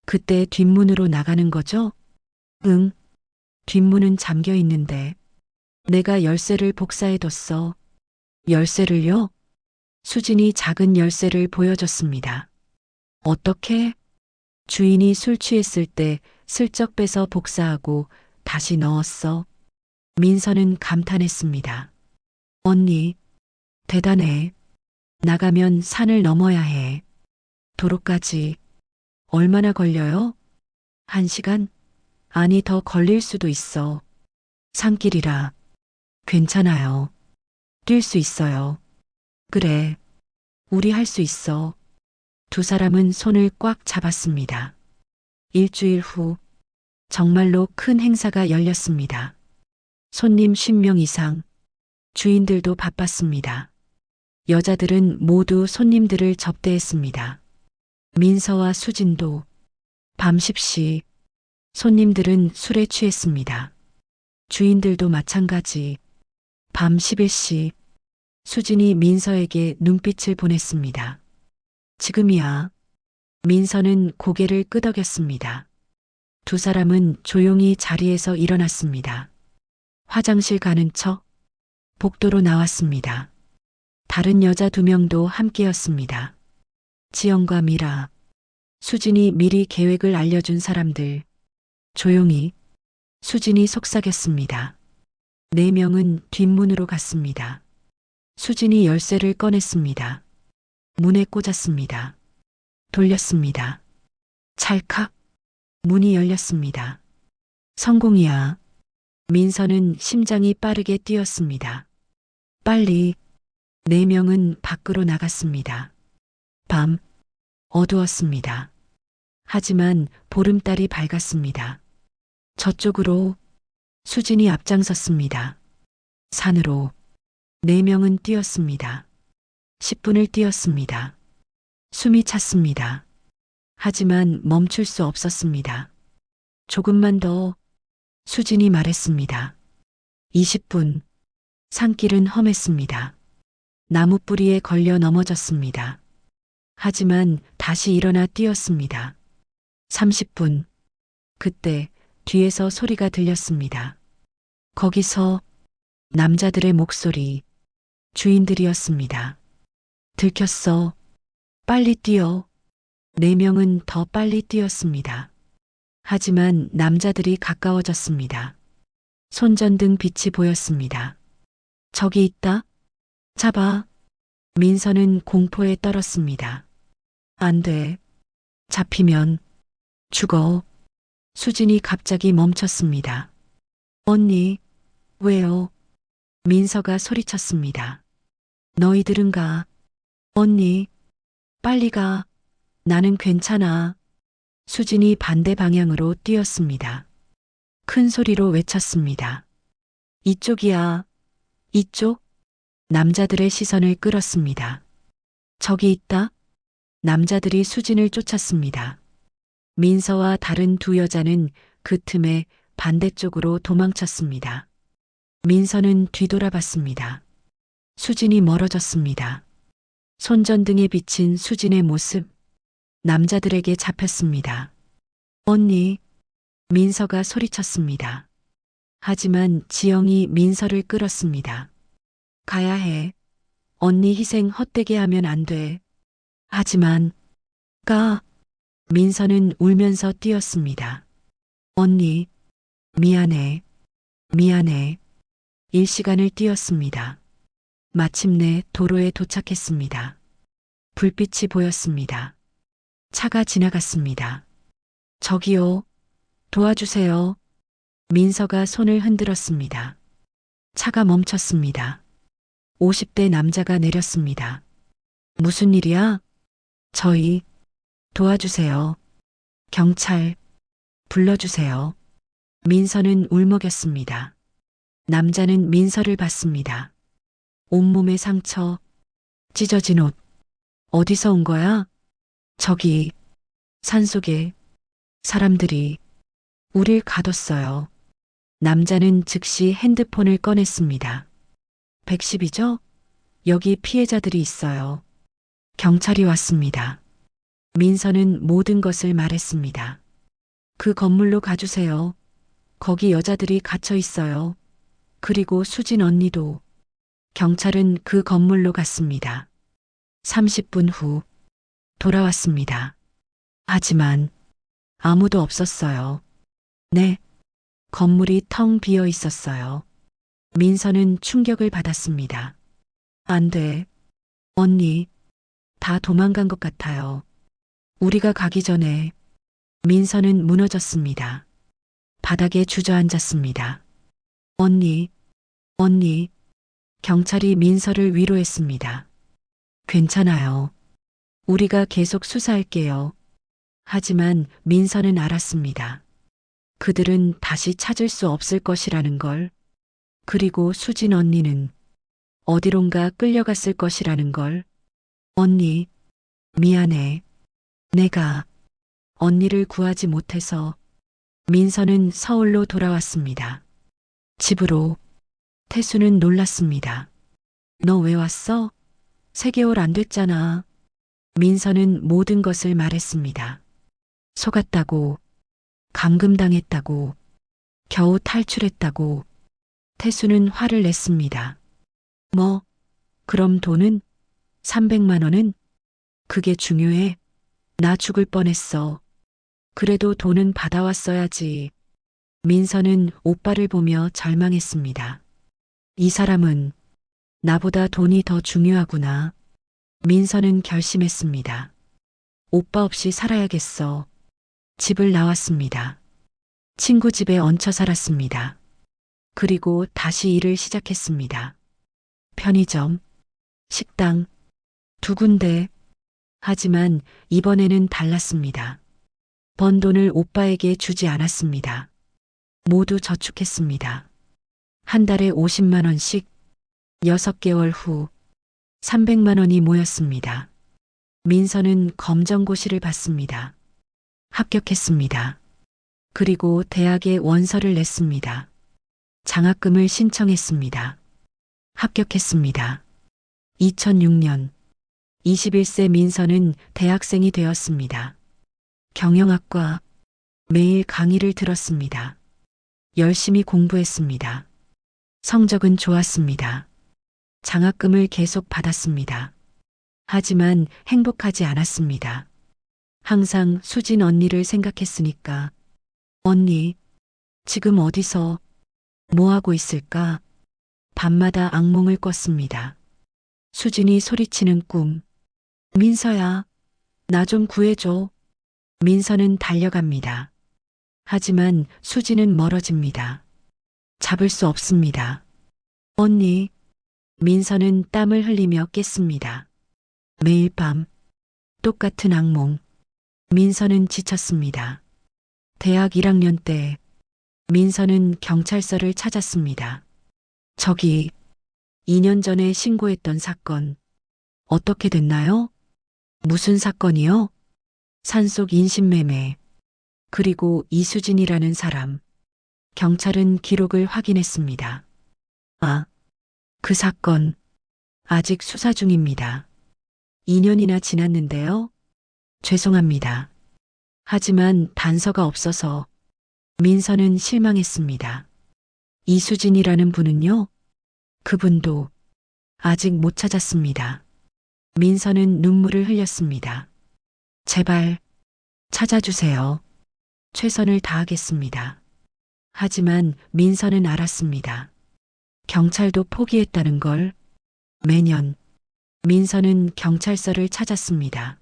그때 뒷문으로 나가는 거죠? 응. 뒷문은 잠겨 있는데. 내가 열쇠를 복사해뒀어. 열쇠를요? 수진이 작은 열쇠를 보여줬습니다. 어떻게? 주인이 술 취했을 때 슬쩍 빼서 복사하고 다시 넣었어. 민서는 감탄했습니다. 언니, 대단해. 나가면 산을 넘어야 해. 도로까지. 얼마나 걸려요? 1시간? 아니, 더 걸릴 수도 있어. 산길이라. 괜찮아요. 뛸 수 있어요. 그래. 우리 할 수 있어. 두 사람은 손을 꽉 잡았습니다. 일주일 후, 정말로 큰 행사가 열렸습니다. 손님 10명 이상. 주인들도 바빴습니다. 여자들은 모두 손님들을 접대했습니다. 민서와 수진도. 밤 10시. 손님들은 술에 취했습니다. 주인들도 마찬가지. 밤 11시. 수진이 민서에게 눈빛을 보냈습니다. 지금이야. 민서는 고개를 끄덕였습니다. 두 사람은 조용히 자리에서 일어났습니다. 화장실 가는 척 복도로 나왔습니다. 다른 여자 2명도 함께였습니다. 지영과 미라. 수진이 미리 계획을 알려준 사람들. 조용히. 수진이 속삭였습니다. 4명은 뒷문으로 갔습니다. 수진이 열쇠를 꺼냈습니다. 문에 꽂았습니다. 돌렸습니다. 찰칵. 문이 열렸습니다. 성공이야. 민서는 심장이 빠르게 뛰었습니다. 빨리. 4명은 밖으로 나갔습니다. 밤. 어두웠습니다. 하지만 보름달이 밝았습니다. 저쪽으로. 수진이 앞장섰습니다. 산으로. 4명은 뛰었습니다. 10분을 뛰었습니다. 숨이 찼습니다. 하지만 멈출 수 없었습니다. 조금만 더. 수진이 말했습니다. 20분. 산길은 험했습니다. 나무 뿌리에 걸려 넘어졌습니다. 하지만 다시 일어나 뛰었습니다. 30분. 그때 뒤에서 소리가 들렸습니다. 거기서. 남자들의 목소리. 주인들이었습니다. 들켰어. 빨리 뛰어. 4명은 더 빨리 뛰었습니다. 하지만 남자들이 가까워졌습니다. 손전등 빛이 보였습니다. 저기 있다. 잡아. 민서는 공포에 떨었습니다. 안 돼. 잡히면 죽어. 수진이 갑자기 멈췄습니다. 언니, 왜요? 민서가 소리쳤습니다. 너희들은 가. 언니, 빨리 가. 나는 괜찮아. 수진이 반대 방향으로 뛰었습니다. 큰 소리로 외쳤습니다. 이쪽이야. 이쪽? 남자들의 시선을 끌었습니다. 저기 있다. 남자들이 수진을 쫓았습니다. 민서와 다른 2 여자는 그 틈에 반대쪽으로 도망쳤습니다. 민서는 뒤돌아봤습니다. 수진이 멀어졌습니다. 손전등에 비친 수진의 모습. 남자들에게 잡혔습니다. 언니. 민서가 소리쳤습니다. 하지만 지영이 민서를 끌었습니다. 가야 해. 언니 희생 헛되게 하면 안 돼. 하지만 민서는 울면서 뛰었습니다. 언니, 미안해, 미안해. 일시간을 뛰었습니다. 마침내 도로에 도착했습니다. 불빛이 보였습니다. 차가 지나갔습니다. 저기요, 도와주세요. 민서가 손을 흔들었습니다. 차가 멈췄습니다. 50대 남자가 내렸습니다. 무슨 일이야? 저희 도와주세요. 경찰 불러주세요. 민서는 울먹였습니다. 남자는 민서를 봤습니다. 온몸에 상처, 찢어진 옷. 어디서 온 거야? 저기 산속에 사람들이 우릴 가뒀어요. 남자는 즉시 핸드폰을 꺼냈습니다. 110이죠? 여기 피해자들이 있어요. 경찰이 왔습니다. 민서는 모든 것을 말했습니다. 그 건물로 가주세요. 거기 여자들이 갇혀 있어요. 그리고 수진 언니도. 경찰은 그 건물로 갔습니다. 30분 후 돌아왔습니다. 하지만 아무도 없었어요. 네, 건물이 텅 비어 있었어요. 민서는 충격을 받았습니다. 안 돼. 언니, 다 도망간 것 같아요. 우리가 가기 전에. 민서는 무너졌습니다. 바닥에 주저앉았습니다. 언니, 언니. 경찰이 민서를 위로했습니다. 괜찮아요. 우리가 계속 수사할게요. 하지만 민서는 알았습니다. 그들은 다시 찾을 수 없을 것이라는 걸. 그리고 수진 언니는 어디론가 끌려갔을 것이라는 걸. 언니, 미안해. 내가 언니를 구하지 못해서. 민서는 서울로 돌아왔습니다. 집으로. 태수는 놀랐습니다. 너 왜 왔어? 3개월 안 됐잖아. 민서는 모든 것을 말했습니다. 속았다고, 감금당했다고, 겨우 탈출했다고. 태수는 화를 냈습니다. 뭐, 그럼 돈은? 300만 원은? 그게 중요해? 나 죽을 뻔했어. 그래도 돈은 받아왔어야지. 민서는 오빠를 보며 절망했습니다. 이 사람은 나보다 돈이 더 중요하구나. 민서는 결심했습니다. 오빠 없이 살아야겠어. 집을 나왔습니다. 친구 집에 얹혀 살았습니다. 그리고 다시 일을 시작했습니다. 편의점, 식당, 2군데. 하지만 이번에는 달랐습니다. 번 돈을 오빠에게 주지 않았습니다. 모두 저축했습니다. 한 달에 50만 원씩. 6개월 후 300만 원이 모였습니다. 민서는 검정고시를 봤습니다. 합격했습니다. 그리고 대학에 원서를 냈습니다. 장학금을 신청했습니다. 합격했습니다. 2006년 21세 민서는 대학생이 되었습니다. 경영학과. 매일 강의를 들었습니다. 열심히 공부했습니다. 성적은 좋았습니다. 장학금을 계속 받았습니다. 하지만 행복하지 않았습니다. 항상 수진 언니를 생각했으니까. 언니, 지금 어디서, 뭐하고 있을까? 밤마다 악몽을 꿨습니다. 수진이 소리치는 꿈. 민서야, 나 좀 구해줘. 민서는 달려갑니다. 하지만 수진은 멀어집니다. 잡을 수 없습니다. 언니. 민서는 땀을 흘리며 깼습니다. 매일 밤 똑같은 악몽. 민서는 지쳤습니다. 대학 1학년 때 민서는 경찰서를 찾았습니다. 저기 2년 전에 신고했던 사건 어떻게 됐나요? 무슨 사건이요? 산속 인신매매. 그리고 이수진이라는 사람. 경찰은 기록을 확인했습니다. 아, 그 사건 아직 수사 중입니다. 2년이나 지났는데요. 죄송합니다. 하지만 단서가 없어서. 민서는 실망했습니다. 이수진이라는 분은요? 그분도 아직 못 찾았습니다. 민서는 눈물을 흘렸습니다. 제발 찾아주세요. 최선을 다하겠습니다. 하지만 민서는 알았습니다. 경찰도 포기했다는 걸. 매년 민서는 경찰서를 찾았습니다.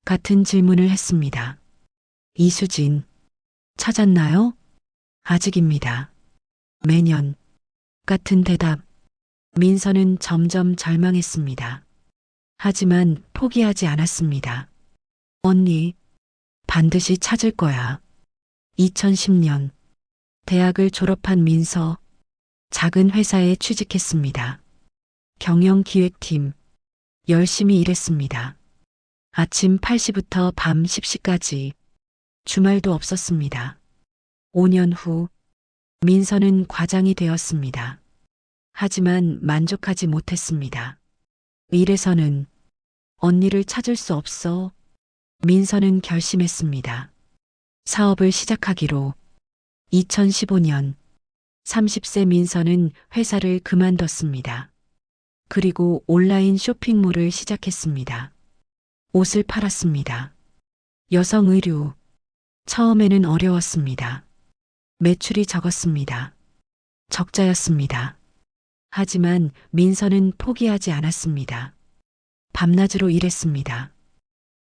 같은 질문을 했습니다. 이수진, 찾았나요? 아직입니다. 매년 같은 대답. 민서는 점점 절망했습니다. 하지만 포기하지 않았습니다. 언니, 반드시 찾을 거야. 2010년 대학을 졸업한 민서, 작은 회사에 취직했습니다. 경영기획팀, 열심히 일했습니다. 아침 8시부터 밤 10시까지, 주말도 없었습니다. 5년 후, 민서는 과장이 되었습니다. 하지만 만족하지 못했습니다. 일에서는 언니를 찾을 수 없어. 민서는 결심했습니다. 사업을 시작하기로. 2015년 30세 민서는 회사를 그만뒀습니다. 그리고 온라인 쇼핑몰을 시작했습니다. 옷을 팔았습니다. 여성 의류. 처음에는 어려웠습니다. 매출이 적었습니다. 적자였습니다. 하지만 민서는 포기하지 않았습니다. 밤낮으로 일했습니다.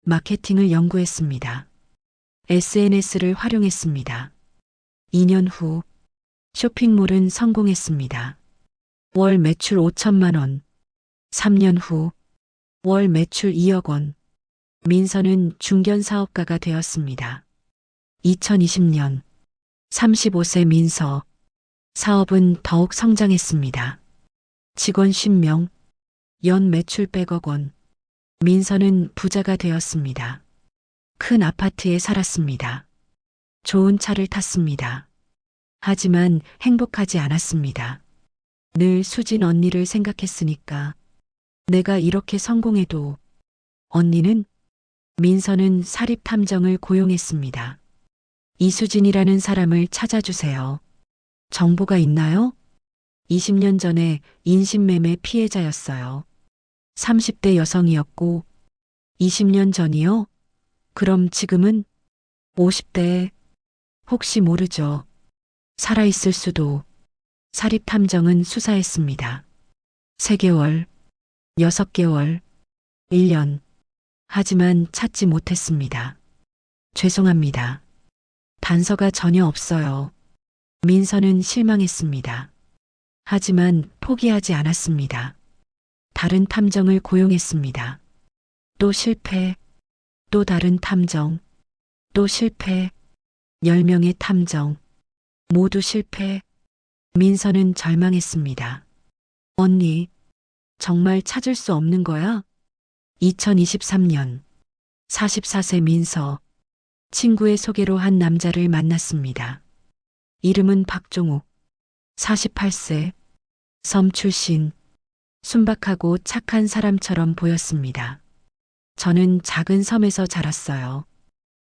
마케팅을 연구했습니다. SNS를 활용했습니다. 2년 후 쇼핑몰은 성공했습니다. 월 매출 5천만 원. 3년 후 월 매출 2억 원. 민서는 중견 사업가가 되었습니다. 2020년 35세 민서. 사업은 더욱 성장했습니다. 직원 10명, 연 매출 100억 원. 민서는 부자가 되었습니다. 큰 아파트에 살았습니다. 좋은 차를 탔습니다. 하지만 행복하지 않았습니다. 늘 수진 언니를 생각했으니까. 내가 이렇게 성공해도. 언니는? 민서는 사립탐정을 고용했습니다. 이수진이라는 사람을 찾아주세요. 정보가 있나요? 20년 전에 인신매매 피해자였어요. 30대 여성이었고. 20년 전이요? 그럼 지금은? 50대에. 혹시 모르죠. 살아있을 수도. 사립탐정은 수사했습니다. 3개월, 6개월, 1년. 하지만 찾지 못했습니다. 죄송합니다. 단서가 전혀 없어요. 민서는 실망했습니다. 하지만 포기하지 않았습니다. 다른 탐정을 고용했습니다. 또 실패, 또 다른 탐정, 또 실패, 10명의 탐정, 모두 실패. 민서는 절망했습니다. 언니, 정말 찾을 수 없는 거야? 2023년 44세 민서, 친구의 소개로 한 남자를 만났습니다. 이름은 박종욱, 48세, 섬 출신, 순박하고 착한 사람처럼 보였습니다. 저는 작은 섬에서 자랐어요.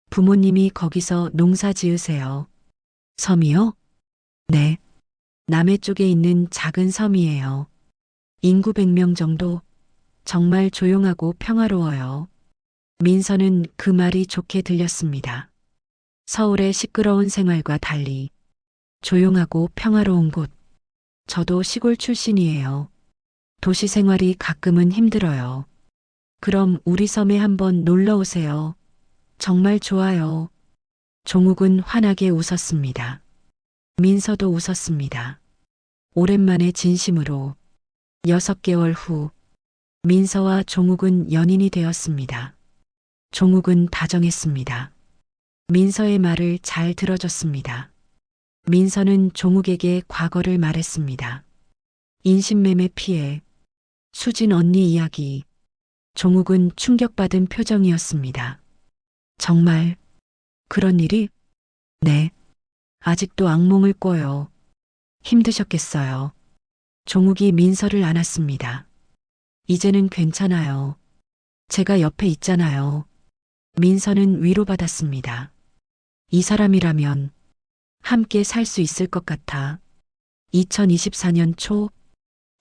부모님이 거기서 농사 지으세요. 섬이요? 네. 남해 쪽에 있는 작은 섬이에요. 인구 100명 정도. 정말 조용하고 평화로워요. 민서는 그 말이 좋게 들렸습니다. 서울의 시끄러운 생활과 달리 조용하고 평화로운 곳. 저도 시골 출신이에요. 도시 생활이 가끔은 힘들어요. 그럼 우리 섬에 한번 놀러 오세요. 정말 좋아요. 종욱은 환하게 웃었습니다. 민서도 웃었습니다. 오랜만에 진심으로. 6개월 후 민서와 종욱은 연인이 되었습니다. 종욱은 다정했습니다. 민서의 말을 잘 들어줬습니다. 민서는 종욱에게 과거를 말했습니다. 인신매매 피해, 수진 언니 이야기. 종욱은 충격받은 표정이었습니다. 정말 그런 일이? 네. 아직도 악몽을 꿔요. 힘드셨겠어요. 종욱이 민서를 안았습니다. 이제는 괜찮아요. 제가 옆에 있잖아요. 민서는 위로받았습니다. 이 사람이라면 함께 살 수 있을 것 같아. 2024년 초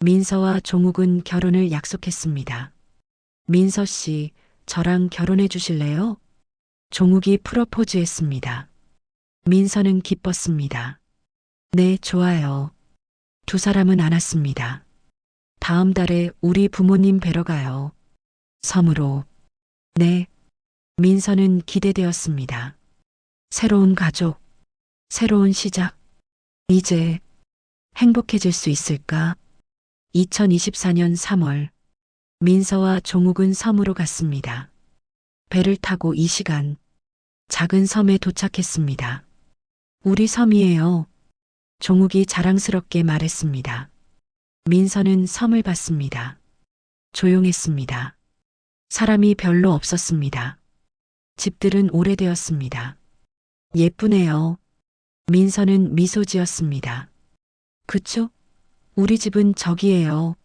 민서와 종욱은 결혼을 약속했습니다. 민서 씨, 저랑 결혼해 주실래요? 종욱이 프로포즈했습니다. 민서는 기뻤습니다. 네, 좋아요. 두 사람은 안았습니다. 다음 달에 우리 부모님 뵈러 가요. 섬으로. 네. 민서는 기대되었습니다. 새로운 가족, 새로운 시작. 이제 행복해질 수 있을까? 2024년 3월, 민서와 종욱은 섬으로 갔습니다. 배를 타고 이 시간, 작은 섬에 도착했습니다. 우리 섬이에요. 종욱이 자랑스럽게 말했습니다. 민서는 섬을 봤습니다. 조용했습니다. 사람이 별로 없었습니다. 집들은 오래되었습니다. 예쁘네요. 민서는 미소 지었습니다. 그쵸? 우리 집은 저기예요.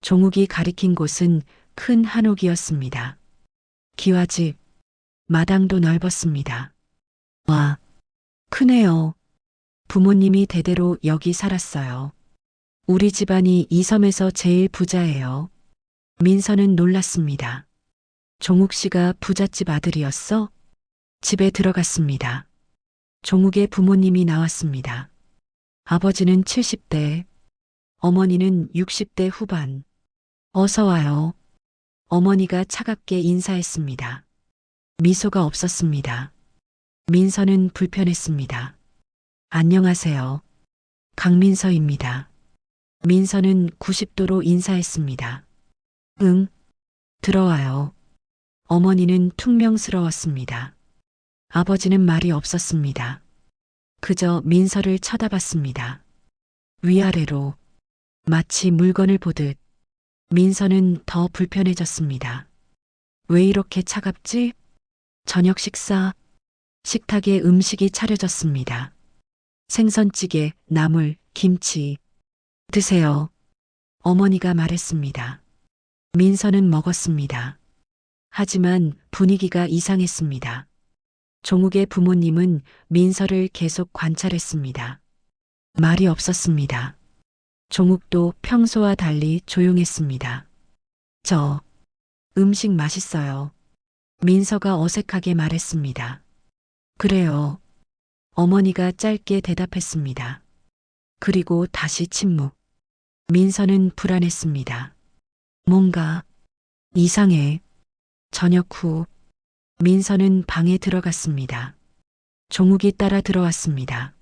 종욱이 가리킨 곳은 큰 한옥이었습니다. 기와집, 마당도 넓었습니다. 와, 크네요. 부모님이 대대로 여기 살았어요. 우리 집안이 이 섬에서 제일 부자예요. 민서는 놀랐습니다. 종욱 씨가 부잣집 아들이었어? 집에 들어갔습니다. 종욱의 부모님이 나왔습니다. 아버지는 70대, 어머니는 60대 후반. 어서 와요. 어머니가 차갑게 인사했습니다. 미소가 없었습니다. 민서는 불편했습니다. 안녕하세요. 강민서입니다. 민서는 90도로 인사했습니다. 응, 들어와요. 어머니는 퉁명스러웠습니다. 아버지는 말이 없었습니다. 그저 민서를 쳐다봤습니다. 위아래로 마치 물건을 보듯. 민서는 더 불편해졌습니다. 왜 이렇게 차갑지? 저녁 식사. 식탁에 음식이 차려졌습니다. 생선찌개, 나물, 김치. 드세요. 어머니가 말했습니다. 민서는 먹었습니다. 하지만 분위기가 이상했습니다. 종욱의 부모님은 민서를 계속 관찰했습니다. 말이 없었습니다. 종욱도 평소와 달리 조용했습니다. 저 음식 맛있어요. 민서가 어색하게 말했습니다. 그래요. 어머니가 짧게 대답했습니다. 그리고 다시 침묵. 민서는 불안했습니다. 뭔가 이상해. 저녁 후 민서는 방에 들어갔습니다. 종욱이 따라 들어왔습니다.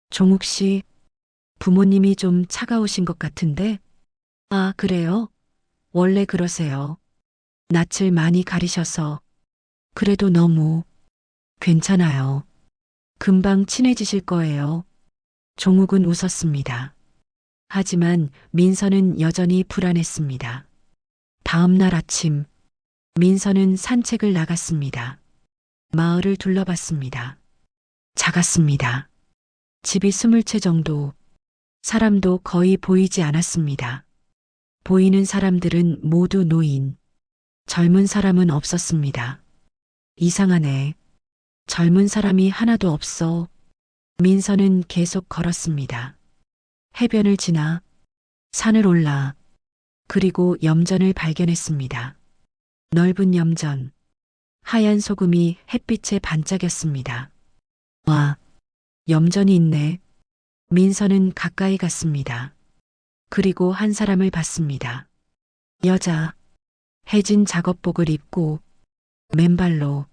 종욱 씨, 부모님이 좀 차가우신 것 같은데? 아, 그래요? 원래 그러세요. 낯을 많이 가리셔서. 그래도 너무 괜찮아요. 금방 친해지실 거예요. 종욱은 웃었습니다. 하지만 민서는 여전히 불안했습니다. 다음 날 아침, 민서는 산책을 나갔습니다. 마을을 둘러봤습니다. 작았습니다. 집이 20채 정도, 사람도 거의 보이지 않았습니다. 보이는 사람들은 모두 노인, 젊은 사람은 없었습니다. 이상하네. 젊은 사람이 하나도 없어. 민서는 계속 걸었습니다. 해변을 지나 산을 올라 그리고 염전을 발견했습니다. 넓은 염전, 하얀 소금이 햇빛에 반짝였습니다. 와, 염전이 있네. 민서는 가까이 갔습니다. 그리고 한 사람을 봤습니다. 여자, 해진 작업복을 입고 맨발로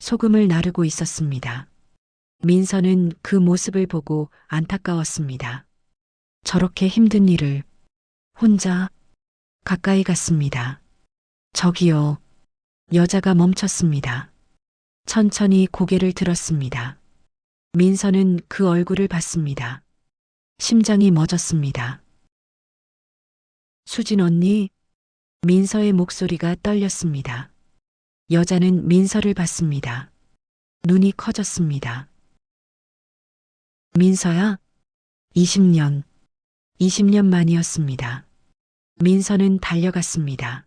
소금을 나르고 있었습니다. 민서는 그 모습을 보고 안타까웠습니다. 저렇게 힘든 일을 혼자. 가까이 갔습니다. 저기요. 여자가 멈췄습니다. 천천히 고개를 들었습니다. 민서는 그 얼굴을 봤습니다. 심장이 멎었습니다. 수진 언니? 민서의 목소리가 떨렸습니다. 여자는 민서를 봤습니다. 눈이 커졌습니다. 민서야? 20년 만이었습니다. 민서는 달려갔습니다.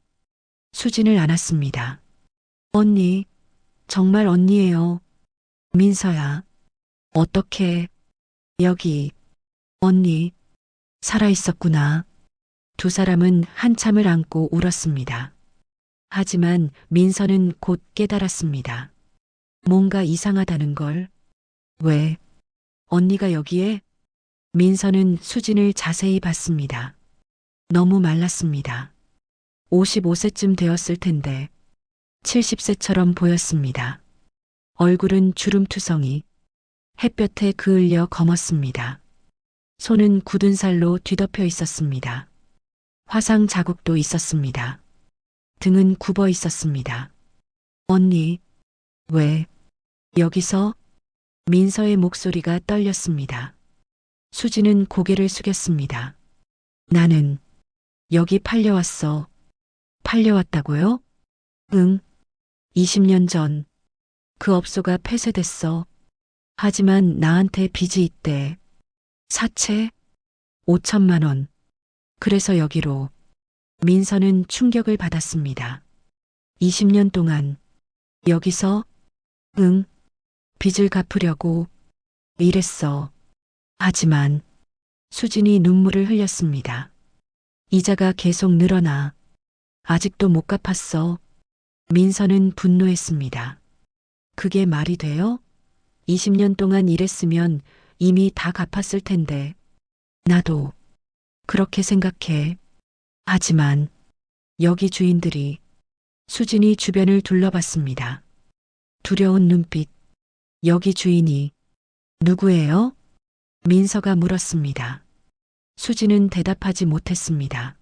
수진을 안았습니다. 언니, 정말 언니예요. 민서야, 어떻게, 여기, 언니, 살아있었구나. 두 사람은 한참을 안고 울었습니다. 하지만 민서는 곧 깨달았습니다. 뭔가 이상하다는 걸. 왜? 언니가 여기에? 민서는 수진을 자세히 봤습니다. 너무 말랐습니다. 55세쯤 되었을 텐데 70세처럼 보였습니다. 얼굴은 주름투성이, 햇볕에 그을려 검었습니다. 손은 굳은 살로 뒤덮여 있었습니다. 화상 자국도 있었습니다. 등은 굽어 있었습니다. 언니, 왜? 여기서? 민서의 목소리가 떨렸습니다. 수지는 고개를 숙였습니다. 나는 여기 팔려왔어. 팔려왔다고요? 응. 20년 전 그 업소가 폐쇄됐어. 하지만 나한테 빚이 있대. 사채? 5천만 원. 그래서 여기로. 민서는 충격을 받았습니다. 20년 동안 여기서? 응. 빚을 갚으려고 일했어. 하지만 수진이 눈물을 흘렸습니다. 이자가 계속 늘어나. 아직도 못 갚았어. 민서는 분노했습니다. 그게 말이 돼요? 20년 동안 일했으면 이미 다 갚았을 텐데. 나도 그렇게 생각해. 하지만 여기 주인들이. 수진이 주변을 둘러봤습니다. 두려운 눈빛. 여기 주인이 누구예요? 민서가 물었습니다. 수진은 대답하지 못했습니다.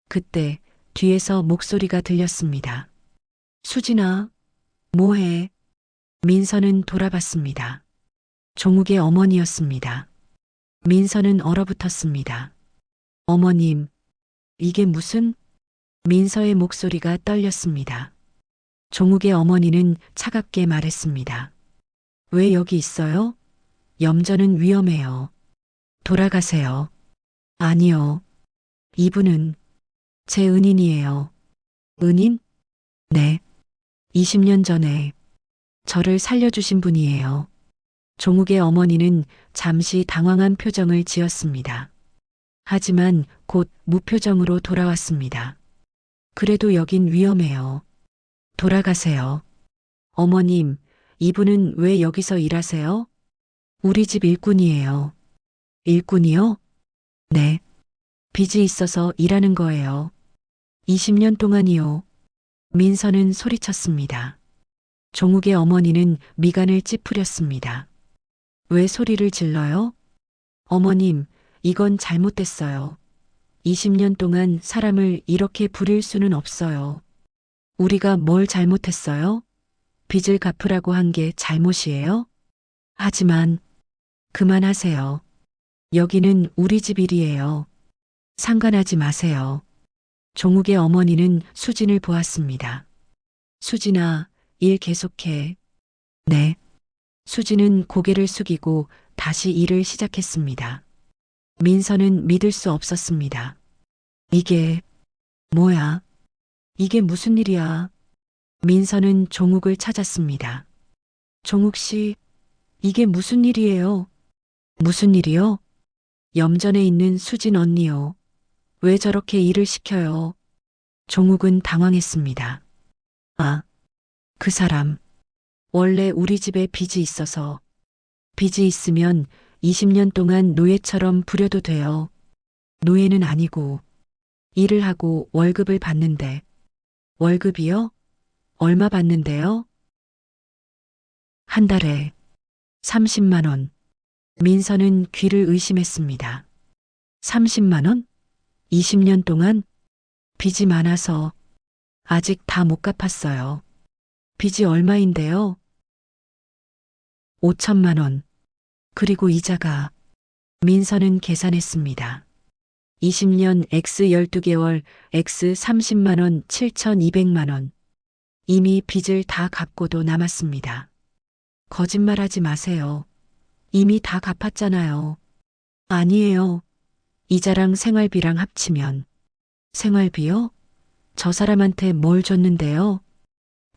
그때 뒤에서 목소리가 들렸습니다. 수진아, 뭐해? 민서는 돌아봤습니다. 종욱의 어머니였습니다. 민서는 얼어붙었습니다. 어머님, 이게 무슨? 민서의 목소리가 떨렸습니다. 종욱의 어머니는 차갑게 말했습니다. 왜 여기 있어요? 염전은 위험해요. 돌아가세요. 아니요. 이분은 제 은인이에요. 은인? 네. 20년 전에 저를 살려주신 분이에요. 종욱의 어머니는 잠시 당황한 표정을 지었습니다. 하지만 곧 무표정으로 돌아왔습니다. 그래도 여긴 위험해요. 돌아가세요. 어머님, 이분은 왜 여기서 일하세요? 우리 집 일꾼이에요. 일꾼이요? 네. 빚이 있어서 일하는 거예요. 20년 동안이요. 민서는 소리쳤습니다. 종욱의 어머니는 미간을 찌푸렸습니다. 왜 소리를 질러요? 어머님, 이건 잘못됐어요. 20년 동안 사람을 이렇게 부릴 수는 없어요. 우리가 뭘 잘못했어요? 빚을 갚으라고 한 게 잘못이에요? 하지만 그만하세요. 여기는 우리 집 일이에요. 상관하지 마세요. 종욱의 어머니는 수진을 보았습니다. 수진아, 일 계속해. 네. 수진은 고개를 숙이고 다시 일을 시작했습니다. 민서는 믿을 수 없었습니다. 이게 뭐야? 이게 무슨 일이야? 민서는 종욱을 찾았습니다. 종욱 씨, 이게 무슨 일이에요? 무슨 일이요? 염전에 있는 수진 언니요. 왜 저렇게 일을 시켜요? 종욱은 당황했습니다. 아, 그 사람. 원래 우리 집에 빚이 있어서. 빚이 있으면 20년 동안 노예처럼 부려도 돼요. 노예는 아니고 일을 하고 월급을 받는데. 월급이요? 얼마 받는데요? 한 달에 30만 원. 민서는 귀를 의심했습니다. 30만 원? 20년 동안? 빚이 많아서 아직 다 못 갚았어요. 빚이 얼마인데요? 5천만 원. 그리고 이자가. 민서는 계산했습니다. 20년 X 12개월 X 30만 원 7,200만 원. 이미 빚을 다 갚고도 남았습니다. 거짓말하지 마세요. 이미 다 갚았잖아요. 아니에요. 이자랑 생활비랑 합치면. 생활비요? 저 사람한테 뭘 줬는데요?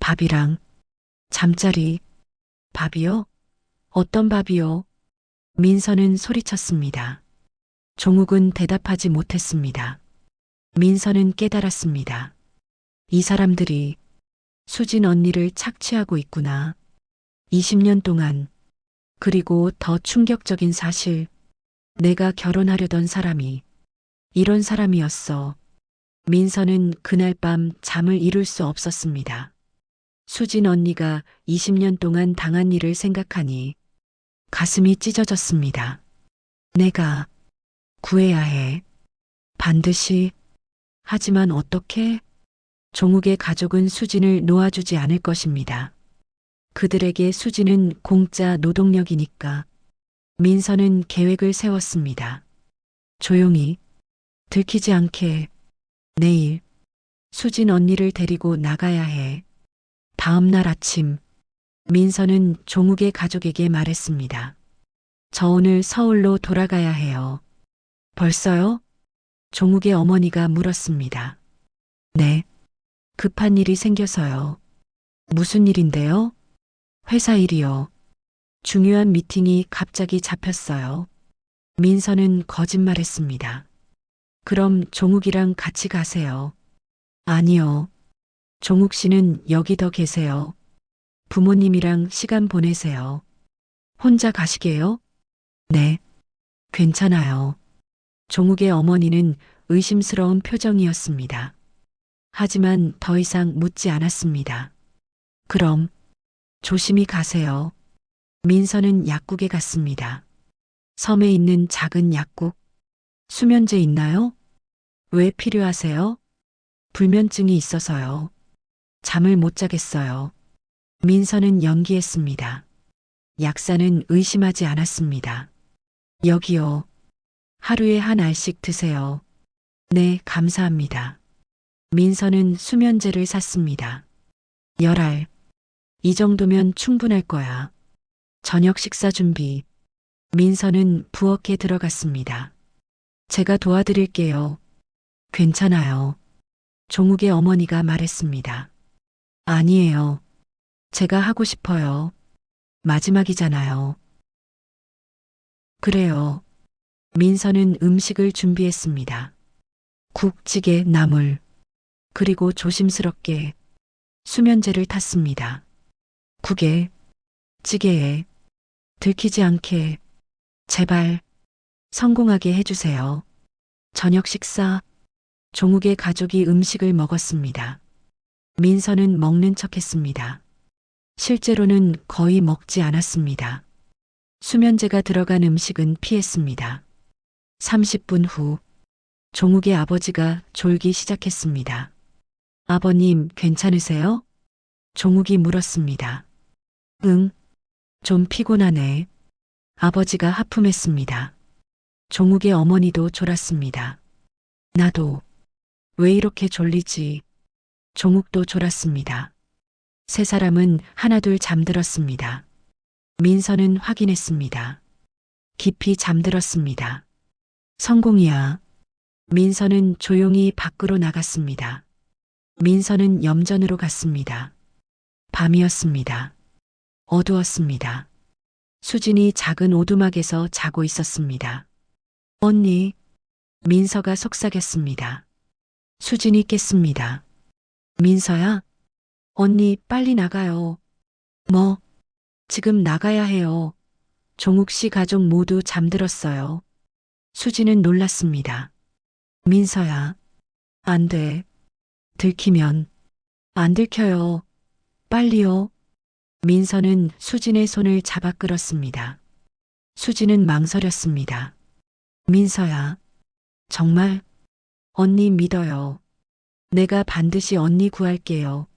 밥이랑 잠자리. 밥이요? 어떤 밥이요? 민서는 소리쳤습니다. 종욱은 대답하지 못했습니다. 민서는 깨달았습니다. 이 사람들이 수진 언니를 착취하고 있구나. 20년 동안. 그리고 더 충격적인 사실. 내가 결혼하려던 사람이 이런 사람이었어. 민서는 그날 밤 잠을 이룰 수 없었습니다. 수진 언니가 20년 동안 당한 일을 생각하니 가슴이 찢어졌습니다. 내가 구해야 해. 반드시. 하지만 어떻게? 종욱의 가족은 수진을 놓아주지 않을 것입니다. 그들에게 수진은 공짜 노동력이니까. 민서는 계획을 세웠습니다. 조용히, 들키지 않게. 내일 수진 언니를 데리고 나가야 해. 다음 날 아침 민서는 종욱의 가족에게 말했습니다. 저 오늘 서울로 돌아가야 해요. 벌써요? 종욱의 어머니가 물었습니다. 네. 급한 일이 생겨서요. 무슨 일인데요? 회사 일이요. 중요한 미팅이 갑자기 잡혔어요. 민서는 거짓말했습니다. 그럼 종욱이랑 같이 가세요. 아니요. 종욱 씨는 여기 더 계세요. 부모님이랑 시간 보내세요. 혼자 가시게요? 네. 괜찮아요. 종욱의 어머니는 의심스러운 표정이었습니다. 하지만 더 이상 묻지 않았습니다. 그럼 조심히 가세요. 민서는 약국에 갔습니다. 섬에 있는 작은 약국. 수면제 있나요? 왜 필요하세요? 불면증이 있어서요. 잠을 못 자겠어요. 민서는 연기했습니다. 약사는 의심하지 않았습니다. 여기요. 하루에 한 알씩 드세요. 네, 감사합니다. 민서는 수면제를 샀습니다. 10알. 이 정도면 충분할 거야. 저녁 식사 준비. 민서는 부엌에 들어갔습니다. 제가 도와드릴게요. 괜찮아요. 종욱의 어머니가 말했습니다. 아니에요. 제가 하고 싶어요. 마지막이잖아요. 그래요. 민서는 음식을 준비했습니다. 국, 찌개, 나물. 그리고 조심스럽게 수면제를 탔습니다. 국에, 찌개에, 들키지 않게, 제발, 성공하게 해주세요. 저녁 식사, 종욱의 가족이 음식을 먹었습니다. 민서는 먹는 척 했습니다. 실제로는 거의 먹지 않았습니다. 수면제가 들어간 음식은 피했습니다. 30분 후, 종욱의 아버지가 졸기 시작했습니다. 아버님, 괜찮으세요? 종욱이 물었습니다. 응, 좀 피곤하네. 아버지가 하품했습니다. 종욱의 어머니도 졸았습니다. 나도. 왜 이렇게 졸리지? 종욱도 졸았습니다. 세 사람은 하나둘 잠들었습니다. 민서는 확인했습니다. 깊이 잠들었습니다. 성공이야. 민서는 조용히 밖으로 나갔습니다. 민서는 염전으로 갔습니다. 밤이었습니다. 어두웠습니다. 수진이 작은 오두막에서 자고 있었습니다. 언니. 민서가 속삭였습니다. 수진이 깼습니다. 민서야? 언니 빨리 나가요. 뭐? 지금 나가야 해요. 종욱 씨 가족 모두 잠들었어요. 수진은 놀랐습니다. 민서야. 안 돼. 들키면. 안 들켜요. 빨리요. 민서는 수진의 손을 잡아 끌었습니다. 수진은 망설였습니다. 민서야. 정말? 언니 믿어요. 내가 반드시 언니 구할게요.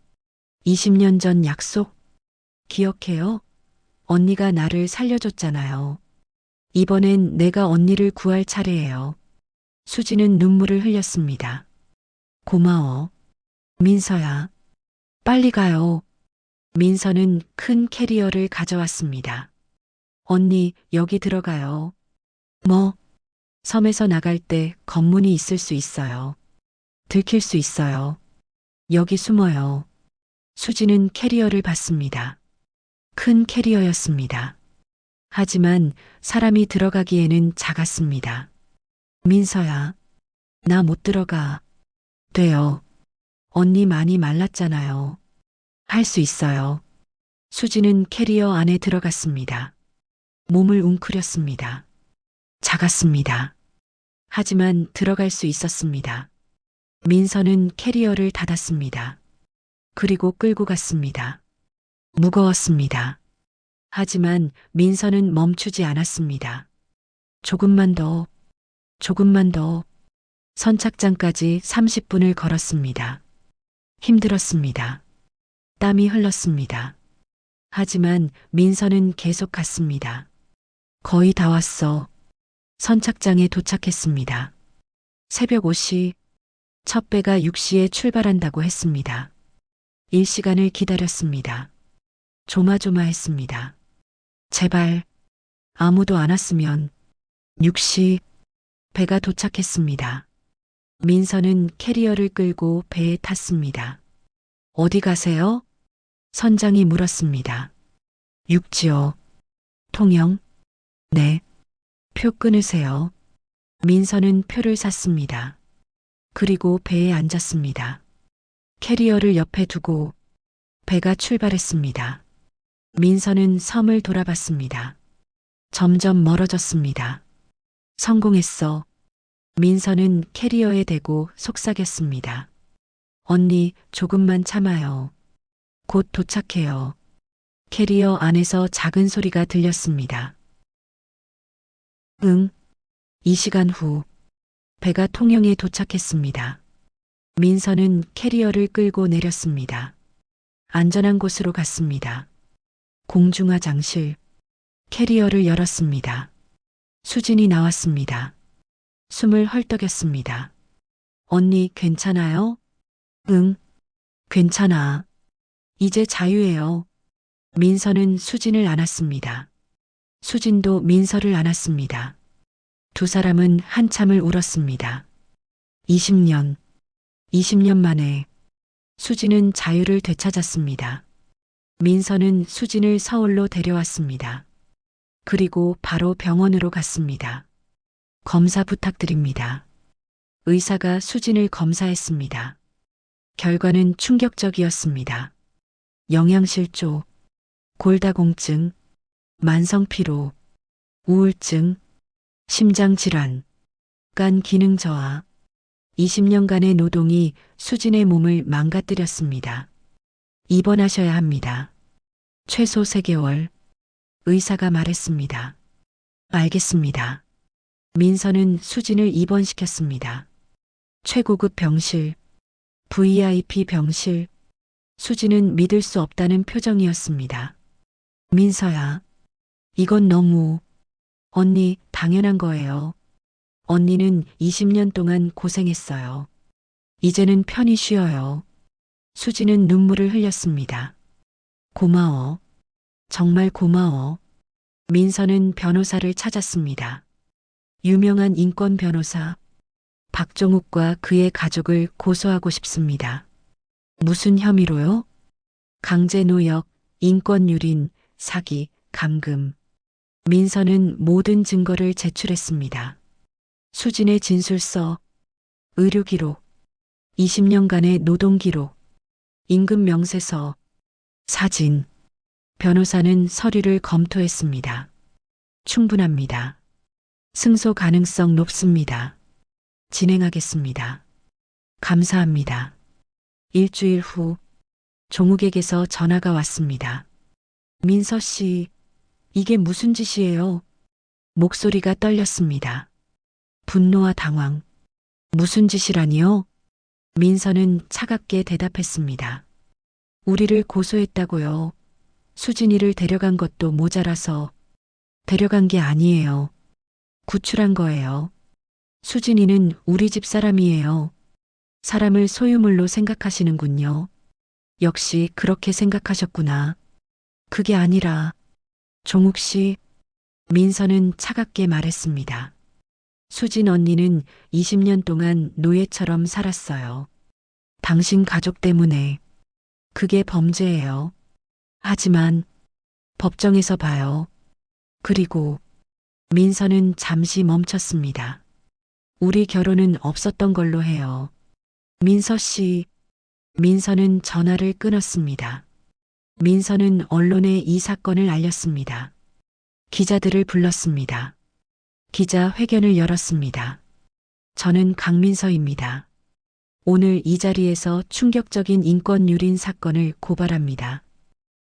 20년 전 약속? 기억해요? 언니가 나를 살려줬잖아요. 이번엔 내가 언니를 구할 차례예요. 수진은 눈물을 흘렸습니다. 고마워. 민서야. 빨리 가요. 민서는 큰 캐리어를 가져왔습니다. 언니, 여기 들어가요. 뭐? 섬에서 나갈 때 검문이 있을 수 있어요. 들킬 수 있어요. 여기 숨어요. 수지는 캐리어를 받습니다. 큰 캐리어였습니다. 하지만 사람이 들어가기에는 작았습니다. 민서야, 나 못 들어가. 돼요. 언니 많이 말랐잖아요. 할 수 있어요. 수지는 캐리어 안에 들어갔습니다. 몸을 웅크렸습니다. 작았습니다. 하지만 들어갈 수 있었습니다. 민서는 캐리어를 닫았습니다. 그리고 끌고 갔습니다. 무거웠습니다. 하지만 민서는 멈추지 않았습니다. 조금만 더, 조금만 더. 선착장까지 30분을 걸었습니다. 힘들었습니다. 땀이 흘렀습니다. 하지만 민서는 계속 갔습니다. 거의 다 왔어. 선착장에 도착했습니다. 새벽 5시, 첫 배가 6시에 출발한다고 했습니다. 1시간을 기다렸습니다. 조마조마했습니다. 제발 아무도 안 왔으면. 6시, 배가 도착했습니다. 민서는 캐리어를 끌고 배에 탔습니다. 어디 가세요? 선장이 물었습니다. 육지요. 통영? 네. 표 끊으세요. 민서는 표를 샀습니다. 그리고 배에 앉았습니다. 캐리어를 옆에 두고 배가 출발했습니다. 민서는 섬을 돌아봤습니다. 점점 멀어졌습니다. 성공했어. 민서는 캐리어에 대고 속삭였습니다. 언니, 조금만 참아요. 곧 도착해요. 캐리어 안에서 작은 소리가 들렸습니다. 응. 2시간 후, 배가 통영에 도착했습니다. 민서는 캐리어를 끌고 내렸습니다. 안전한 곳으로 갔습니다. 공중화장실, 캐리어를 열었습니다. 수진이 나왔습니다. 숨을 헐떡였습니다. 언니, 괜찮아요? 응, 괜찮아. 이제 자유예요. 민서는 수진을 안았습니다. 수진도 민서를 안았습니다. 두 사람은 한참을 울었습니다. 20년 만에 수진은 자유를 되찾았습니다. 민서는 수진을 서울로 데려왔습니다. 그리고 바로 병원으로 갔습니다. 검사 부탁드립니다. 의사가 수진을 검사했습니다. 결과는 충격적이었습니다. 영양실조, 골다공증, 만성피로, 우울증, 심장질환, 간 기능 저하, 20년간의 노동이 수진의 몸을 망가뜨렸습니다. 입원하셔야 합니다. 최소 3개월. 의사가 말했습니다. 알겠습니다. 민서는 수진을 입원시켰습니다. 최고급 병실, VIP 병실. 수진은 믿을 수 없다는 표정이었습니다. 민서야, 이건 너무. 언니, 당연한 거예요. 언니는 20년 동안 고생했어요. 이제는 편히 쉬어요. 수진은 눈물을 흘렸습니다. 고마워. 정말 고마워. 민서는 변호사를 찾았습니다. 유명한 인권 변호사 박종욱과 그의 가족을 고소하고 싶습니다. 무슨 혐의로요? 강제노역, 인권유린, 사기, 감금. 민서는 모든 증거를 제출했습니다. 수진의 진술서, 의료기록, 20년간의 노동기록, 임금명세서, 사진. 변호사는 서류를 검토했습니다. 충분합니다. 승소 가능성 높습니다. 진행하겠습니다. 감사합니다. 일주일 후, 종욱에게서 전화가 왔습니다. 민서 씨, 이게 무슨 짓이에요? 목소리가 떨렸습니다. 분노와 당황. 무슨 짓이라니요? 민서는 차갑게 대답했습니다. 우리를 고소했다고요. 수진이를 데려간 것도 모자라서 데려간 게 아니에요. 구출한 거예요. 수진이는 우리 집 사람이에요. 사람을 소유물로 생각하시는군요. 역시 그렇게 생각하셨구나. 그게 아니라 종욱 씨, 민서는 차갑게 말했습니다. 수진 언니는 20년 동안 노예처럼 살았어요. 당신 가족 때문에. 그게 범죄예요. 하지만 법정에서 봐요. 그리고 민서는 잠시 멈췄습니다. 우리 결혼은 없었던 걸로 해요. 민서 씨, 민서는 전화를 끊었습니다. 민서는 언론에 이 사건을 알렸습니다. 기자들을 불렀습니다. 기자 회견을 열었습니다. 저는 강민서입니다. 오늘 이 자리에서 충격적인 인권 유린 사건을 고발합니다.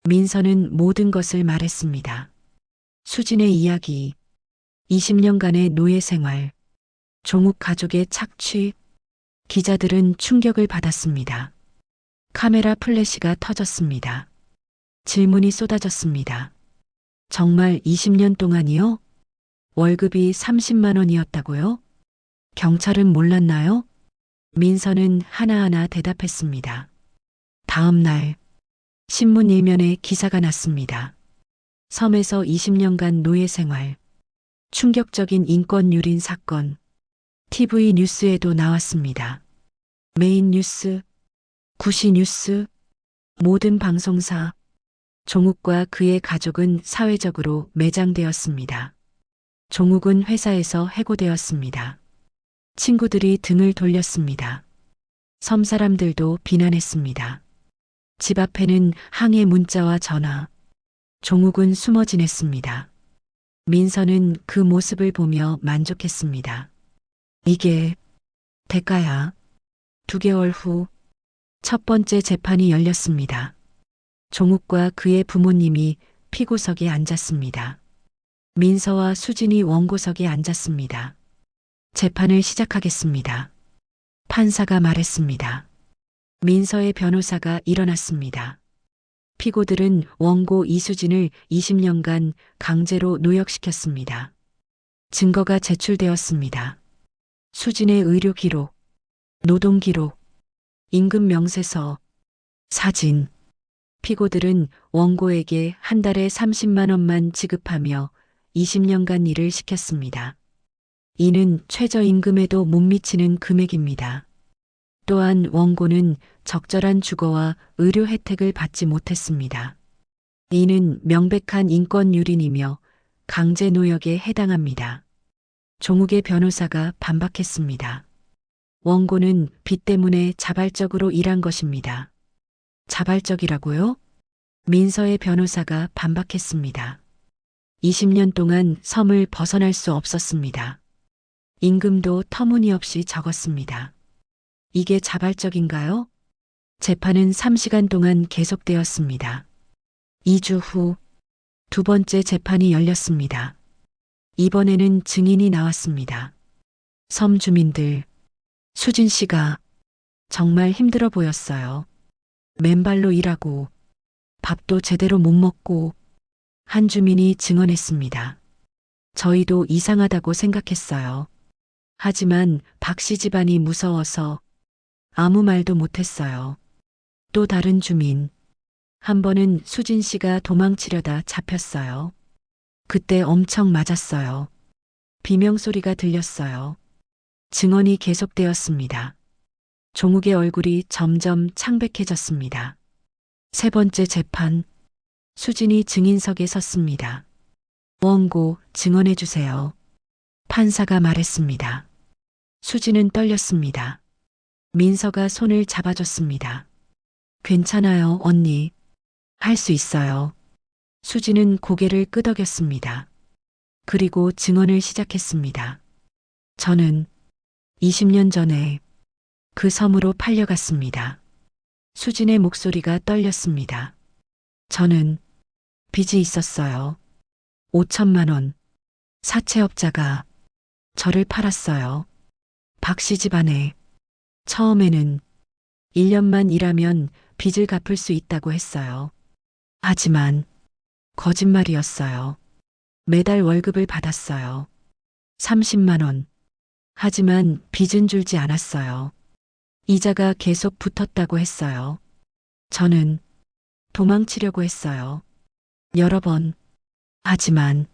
민서는 모든 것을 말했습니다. 수진의 이야기, 20년간의 노예 생활, 종욱 가족의 착취, 기자들은 충격을 받았습니다. 카메라 플래시가 터졌습니다. 질문이 쏟아졌습니다. 정말 20년 동안이요? 월급이 30만 원이었다고요? 경찰은 몰랐나요? 민서는 하나하나 대답했습니다. 다음 날 신문 일면에 기사가 났습니다. 섬에서 20년간 노예 생활, 충격적인 인권 유린 사건, TV 뉴스에도 나왔습니다. 메인 뉴스, 구시 뉴스, 모든 방송사, 종욱과 그의 가족은 사회적으로 매장되었습니다. 종욱은 회사에서 해고되었습니다. 친구들이 등을 돌렸습니다. 섬 사람들도 비난했습니다. 집 앞에는 항해 문자와 전화. 종욱은 숨어 지냈습니다. 민서는 그 모습을 보며 만족했습니다. 이게 대가야. 2개월 후 첫 번째 재판이 열렸습니다. 종욱과 그의 부모님이 피고석에 앉았습니다. 민서와 수진이 원고석에 앉았습니다. 재판을 시작하겠습니다. 판사가 말했습니다. 민서의 변호사가 일어났습니다. 피고들은 원고 이수진을 20년간 강제로 노역시켰습니다. 증거가 제출되었습니다. 수진의 의료 기록, 노동 기록, 임금 명세서, 사진. 피고들은 원고에게 한 달에 30만 원만 지급하며 20년간 일을 시켰습니다. 이는 최저임금에도 못 미치는 금액입니다. 또한 원고는 적절한 주거와 의료 혜택을 받지 못했습니다. 이는 명백한 인권 유린이며 강제 노역에 해당합니다. 종욱의 변호사가 반박했습니다. 원고는 빚 때문에 자발적으로 일한 것입니다. 자발적이라고요? 민서의 변호사가 반박했습니다. 20년 동안 섬을 벗어날 수 없었습니다. 임금도 터무니없이 적었습니다. 이게 자발적인가요? 재판은 3시간 동안 계속되었습니다. 2주 후 2번째 재판이 열렸습니다. 이번에는 증인이 나왔습니다. 섬 주민들, 수진 씨가 정말 힘들어 보였어요. 맨발로 일하고 밥도 제대로 못 먹고. 한 주민이 증언했습니다. 저희도 이상하다고 생각했어요. 하지만 박 씨 집안이 무서워서 아무 말도 못했어요. 또 다른 주민. 한 번은 수진 씨가 도망치려다 잡혔어요. 그때 엄청 맞았어요. 비명소리가 들렸어요. 증언이 계속되었습니다. 종욱의 얼굴이 점점 창백해졌습니다. 3번째 재판. 수진이 증인석에 섰습니다. 원고 증언해 주세요. 판사가 말했습니다. 수진은 떨렸습니다. 민서가 손을 잡아줬습니다. 괜찮아요, 언니. 할 수 있어요. 수진은 고개를 끄덕였습니다. 그리고 증언을 시작했습니다. 저는 20년 전에 그 섬으로 팔려갔습니다. 수진의 목소리가 떨렸습니다. 저는 빚이 있었어요. 5천만 원. 사채업자가 저를 팔았어요. 박 씨 집안에. 처음에는 1년만 일하면 빚을 갚을 수 있다고 했어요. 하지만 거짓말이었어요. 매달 월급을 받았어요. 30만 원. 하지만 빚은 줄지 않았어요. 이자가 계속 붙었다고 했어요. 저는 도망치려고 했어요. 여러 번. 하지만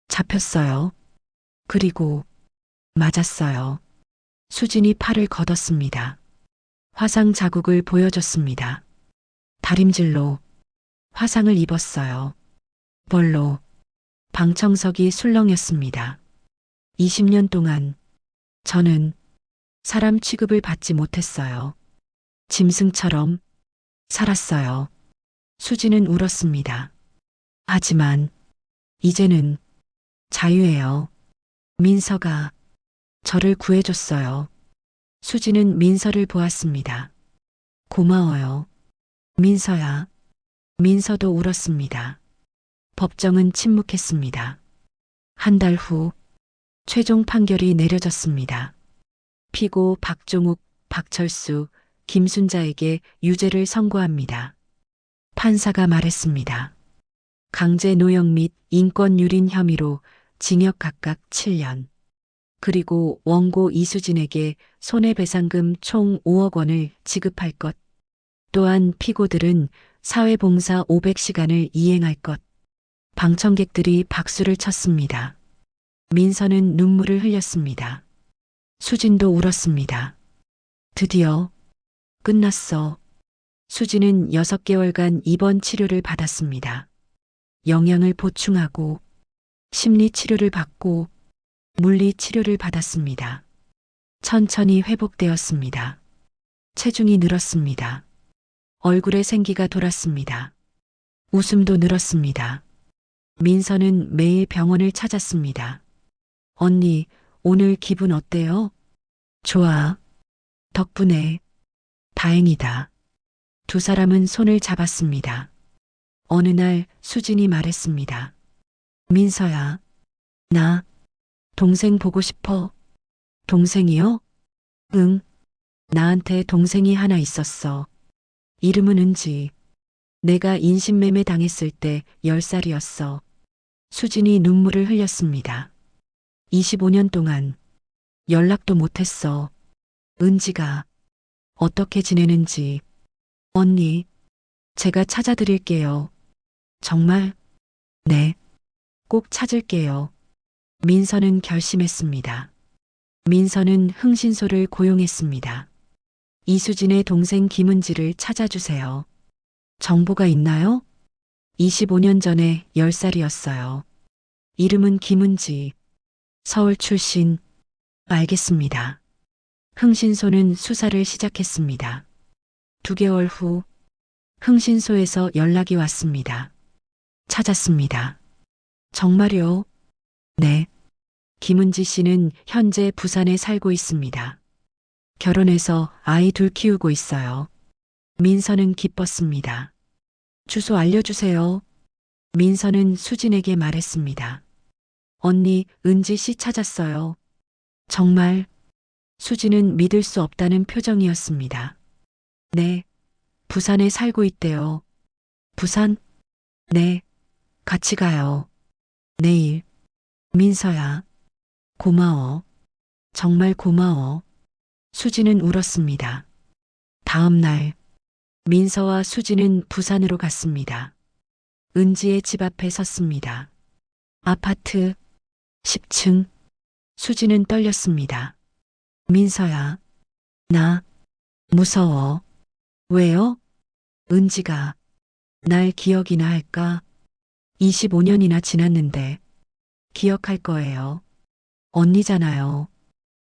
잡혔어요. 그리고 맞았어요. 수진이 팔을 걷었습니다. 화상 자국을 보여줬습니다. 다림질로 화상을 입었어요. 벌로 방청석이 술렁였습니다. 20년 동안 저는 사람 취급을 받지 못했어요. 짐승처럼 살았어요. 수지는 울었습니다. 하지만 이제는 자유예요. 민서가 저를 구해줬어요. 수지는 민서를 보았습니다. 고마워요. 민서야. 민서도 울었습니다. 법정은 침묵했습니다. 한 달 후 최종 판결이 내려졌습니다. 피고 박종욱, 박철수, 김순자에게 유죄를 선고합니다. 판사가 말했습니다. 강제 노역 및 인권유린 혐의로 징역 각각 7년. 그리고 원고 이수진에게 손해배상금 총 5억 원을 지급할 것. 또한 피고들은 사회봉사 500시간을 이행할 것. 방청객들이 박수를 쳤습니다. 민서는 눈물을 흘렸습니다. 수진도 울었습니다. 드디어 끝났어. 수진은 6개월간 입원 치료를 받았습니다. 영양을 보충하고 심리 치료를 받고 물리 치료를 받았습니다. 천천히 회복되었습니다. 체중이 늘었습니다. 얼굴에 생기가 돌았습니다. 웃음도 늘었습니다. 민서는 매일 병원을 찾았습니다. 언니, 오늘 기분 어때요? 좋아. 덕분에. 다행이다. 두 사람은 손을 잡았습니다. 어느 날 수진이 말했습니다. 민서야, 나 동생 보고 싶어. 동생이요? 응. 나한테 동생이 하나 있었어. 이름은 은지. 내가 인신매매 당했을 때 10살이었어. 수진이 눈물을 흘렸습니다. 25년 동안 연락도 못했어. 은지가 어떻게 지내는지. 언니, 제가 찾아드릴게요. 정말? 네. 꼭 찾을게요. 민서는 결심했습니다. 민서는 흥신소를 고용했습니다. 이수진의 동생 김은지를 찾아주세요. 정보가 있나요? 25년 전에 10살이었어요. 이름은 김은지. 서울 출신. 알겠습니다. 흥신소는 수사를 시작했습니다. 2개월 후 흥신소에서 연락이 왔습니다. 찾았습니다. 정말요? 네. 김은지 씨는 현재 부산에 살고 있습니다. 결혼해서 아이 둘 키우고 있어요. 민서는 기뻤습니다. 주소 알려주세요. 민서는 수진에게 말했습니다. 언니, 은지 씨 찾았어요. 정말? 수진은 믿을 수 없다는 표정이었습니다. 네. 부산에 살고 있대요. 부산? 네. 같이 가요. 내일. 민서야. 고마워. 정말 고마워. 수진은 울었습니다. 다음 날, 민서와 수진은 부산으로 갔습니다. 은지의 집 앞에 섰습니다. 아파트 10층. 수진은 떨렸습니다. 민서야, 나 무서워. 왜요? 은지가 날 기억이나 할까? 25년이나 지났는데 기억할 거예요. 언니잖아요.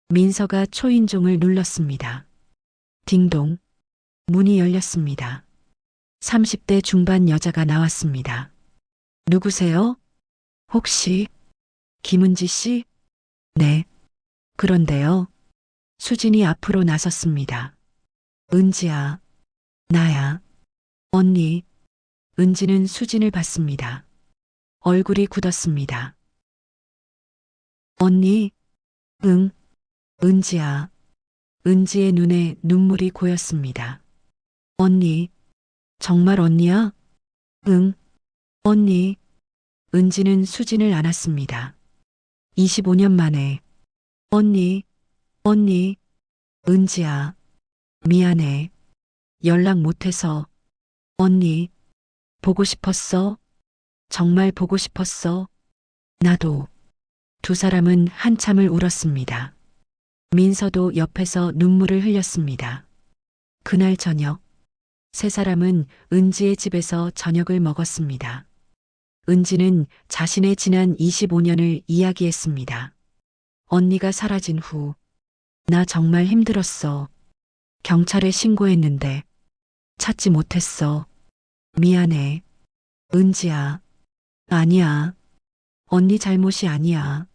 민서가 초인종을 눌렀습니다. 딩동. 문이 열렸습니다. 30대 중반 여자가 나왔습니다. 누구세요? 혹시 김은지 씨? 네. 그런데요. 수진이 앞으로 나섰습니다. 은지야. 나야. 언니. 은지는 수진을 봤습니다. 얼굴이 굳었습니다. 언니. 응. 은지야. 은지의 눈에 눈물이 고였습니다. 언니. 정말 언니야? 응. 언니. 은지는 수진을 안았습니다. 25년 만에. 언니. 언니. 은지야. 미안해. 연락 못해서. 언니. 보고 싶었어? 정말 보고 싶었어? 나도. 두 사람은 한참을 울었습니다. 민서도 옆에서 눈물을 흘렸습니다. 그날 저녁, 세 사람은 은지의 집에서 저녁을 먹었습니다. 은지는 자신의 지난 25년을 이야기했습니다. 언니가 사라진 후, 나 정말 힘들었어. 경찰에 신고했는데 찾지 못했어. 미안해. 은지야. 아니야. 언니 잘못이 아니야.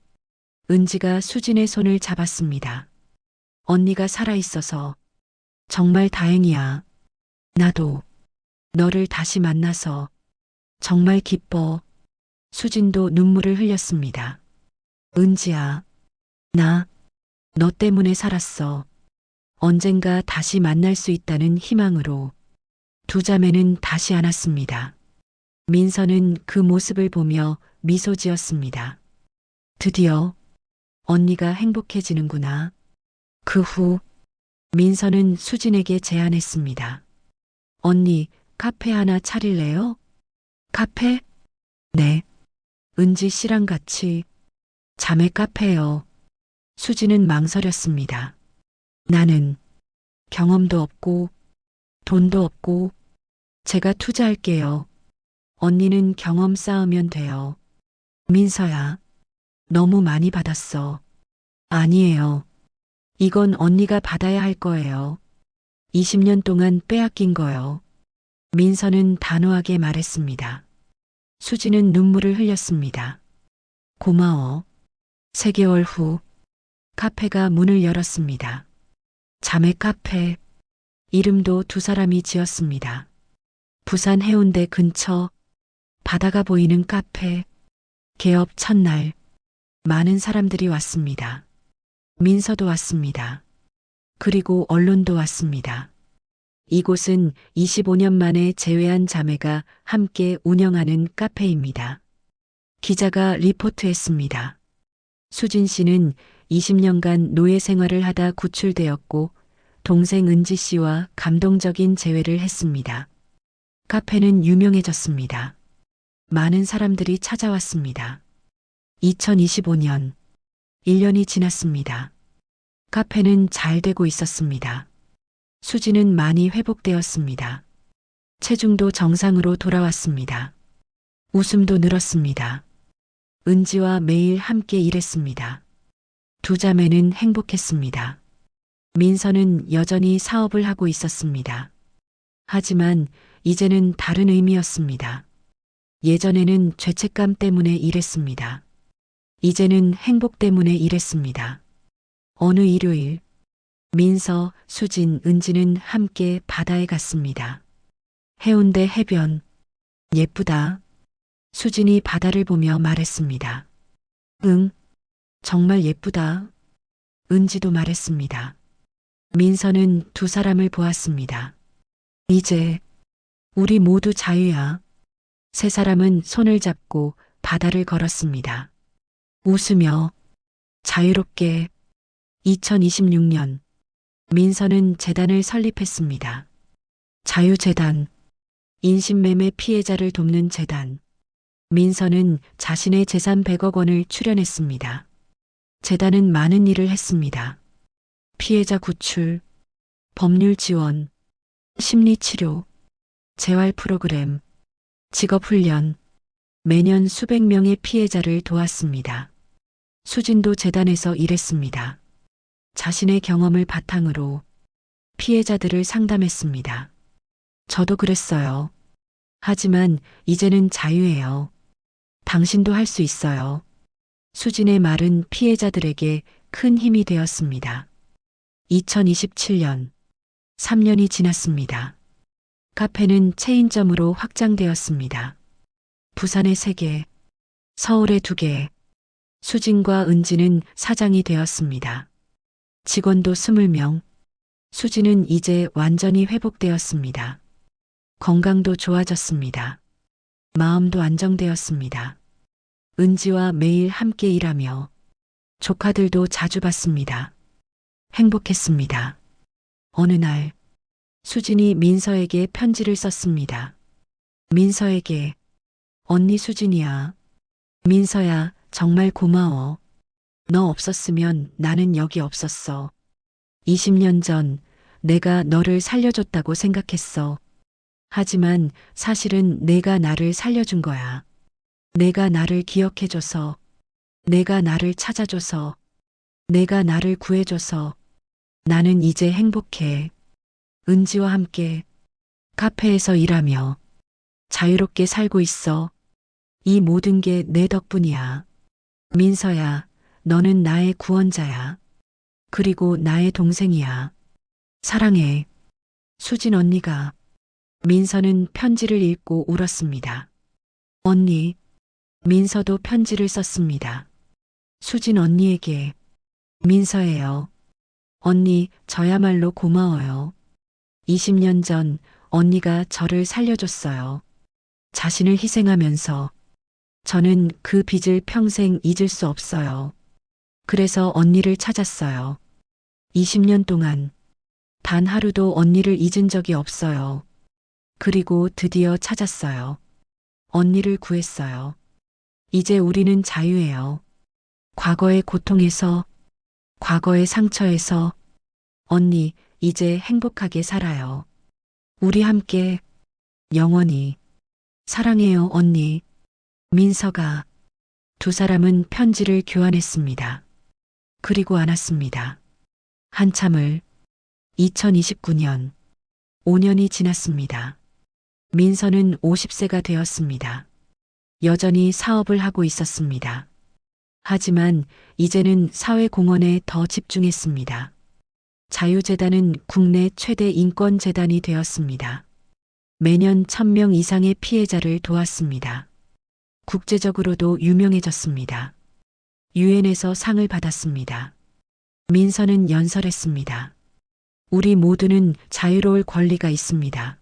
은지가 수진의 손을 잡았습니다. 언니가 살아있어서 정말 다행이야. 나도 너를 다시 만나서 정말 기뻐. 수진도 눈물을 흘렸습니다. 은지야, 너 때문에 살았어. 언젠가 다시 만날 수 있다는 희망으로 두 자매는 다시 안았습니다. 민서는 그 모습을 보며 미소 지었습니다. 드디어 언니가 행복해지는구나. 그 후 민서는 수진에게 제안했습니다. 언니, 카페 하나 차릴래요? 카페? 네. 은지 씨랑 같이 자매 카페요. 수진은 망설였습니다. 나는 경험도 없고 돈도 없고 제가 투자할게요. 언니는 경험 쌓으면 돼요. 민서야, 너무 많이 받았어. 아니에요. 이건 언니가 받아야 할 거예요. 20년 동안 빼앗긴 거요. 민서는 단호하게 말했습니다. 수지는 눈물을 흘렸습니다. 고마워. 3개월 후 카페가 문을 열었습니다. 자매 카페. 이름도 두 사람이 지었습니다. 부산 해운대 근처 바다가 보이는 카페. 개업 첫날 많은 사람들이 왔습니다. 민서도 왔습니다. 그리고 언론도 왔습니다. 이곳은 25년 만에 재회한 자매가 함께 운영하는 카페입니다. 기자가 리포트했습니다. 수진 씨는 20년간 노예 생활을 하다 구출되었고 동생 은지 씨와 감동적인 재회를 했습니다. 카페는 유명해졌습니다. 많은 사람들이 찾아왔습니다. 2025년 1년이 지났습니다. 카페는 잘 되고 있었습니다. 수지는 많이 회복되었습니다. 체중도 정상으로 돌아왔습니다. 웃음도 늘었습니다. 은지와 매일 함께 일했습니다. 두 자매는 행복했습니다. 민서는 여전히 사업을 하고 있었습니다. 하지만 이제는 다른 의미였습니다. 예전에는 죄책감 때문에 일했습니다. 이제는 행복 때문에 일했습니다. 어느 일요일, 민서, 수진, 은지는 함께 바다에 갔습니다. 해운대 해변. 예쁘다. 수진이 바다를 보며 말했습니다. 응, 정말 예쁘다. 은지도 말했습니다. 민서는 두 사람을 보았습니다. 이제 우리 모두 자유야. 세 사람은 손을 잡고 바다를 걸었습니다. 웃으며 자유롭게. 2026년 민서는 재단을 설립했습니다. 자유재단, 인신매매 피해자를 돕는 재단. 민서는 자신의 재산 100억 원을 출연했습니다. 재단은 많은 일을 했습니다. 피해자 구출, 법률 지원, 심리치료, 재활 프로그램, 직업훈련, 매년 수백 명의 피해자를 도왔습니다. 수진도 재단에서 일했습니다. 자신의 경험을 바탕으로 피해자들을 상담했습니다. 저도 그랬어요. 하지만 이제는 자유예요. 당신도 할 수 있어요. 수진의 말은 피해자들에게 큰 힘이 되었습니다. 2027년 3년이 지났습니다. 카페는 체인점으로 확장되었습니다. 부산에 3개, 서울에 2개. 수진과 은지는 사장이 되었습니다. 직원도 20명. 수진은 이제 완전히 회복되었습니다. 건강도 좋아졌습니다. 마음도 안정되었습니다. 은지와 매일 함께 일하며 조카들도 자주 봤습니다. 행복했습니다. 어느 날 수진이 민서에게 편지를 썼습니다. 민서에게 언니 수진이야. 민서야, 정말 고마워. 너 없었으면 나는 여기 없었어. 20년 전 내가 너를 살려줬다고 생각했어. 하지만 사실은 내가 나를 살려준 거야. 내가 나를 기억해줘서, 내가 나를 찾아줘서, 내가 나를 구해줘서 나는 이제 행복해. 은지와 함께 카페에서 일하며 자유롭게 살고 있어. 이 모든 게 내 덕분이야. 민서야, 너는 나의 구원자야. 그리고 나의 동생이야. 사랑해. 수진 언니가. 민서는 편지를 읽고 울었습니다. 언니, 민서도 편지를 썼습니다. 수진 언니에게. 민서예요. 언니, 저야말로 고마워요. 20년 전 언니가 저를 살려줬어요. 자신을 희생하면서 저는 그 빚을 평생 잊을 수 없어요. 그래서 언니를 찾았어요. 20년 동안 단 하루도 언니를 잊은 적이 없어요. 그리고 드디어 찾았어요. 언니를 구했어요. 이제 우리는 자유예요. 과거의 고통에서, 과거의 상처에서 언니 이제 행복하게 살아요. 우리 함께 영원히 사랑해요, 언니. 민서가. 두 사람은 편지를 교환했습니다. 그리고 안았습니다. 한참을. 2029년 5년이 지났습니다. 민서는 50세가 되었습니다. 여전히 사업을 하고 있었습니다. 하지만 이제는 사회공헌에 더 집중했습니다. 자유재단은 국내 최대 인권재단이 되었습니다. 매년 1000명 이상의 피해자를 도왔습니다. 국제적으로도 유명해졌습니다. 유엔에서 상을 받았습니다. 민서는 연설했습니다. 우리 모두는 자유로울 권리가 있습니다.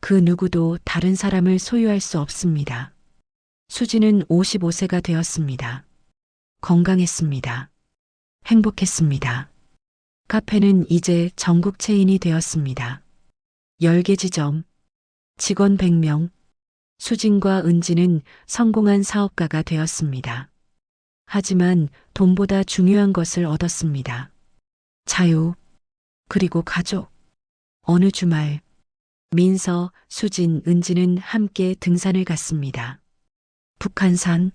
그 누구도 다른 사람을 소유할 수 없습니다. 수지는 55세가 되었습니다. 건강했습니다. 행복했습니다. 카페는 이제 전국 체인이 되었습니다. 10개 지점, 직원 100명, 수진과 은지는 성공한 사업가가 되었습니다. 하지만 돈보다 중요한 것을 얻었습니다. 자유, 그리고 가족. 어느 주말, 민서, 수진, 은지는 함께 등산을 갔습니다. 북한산,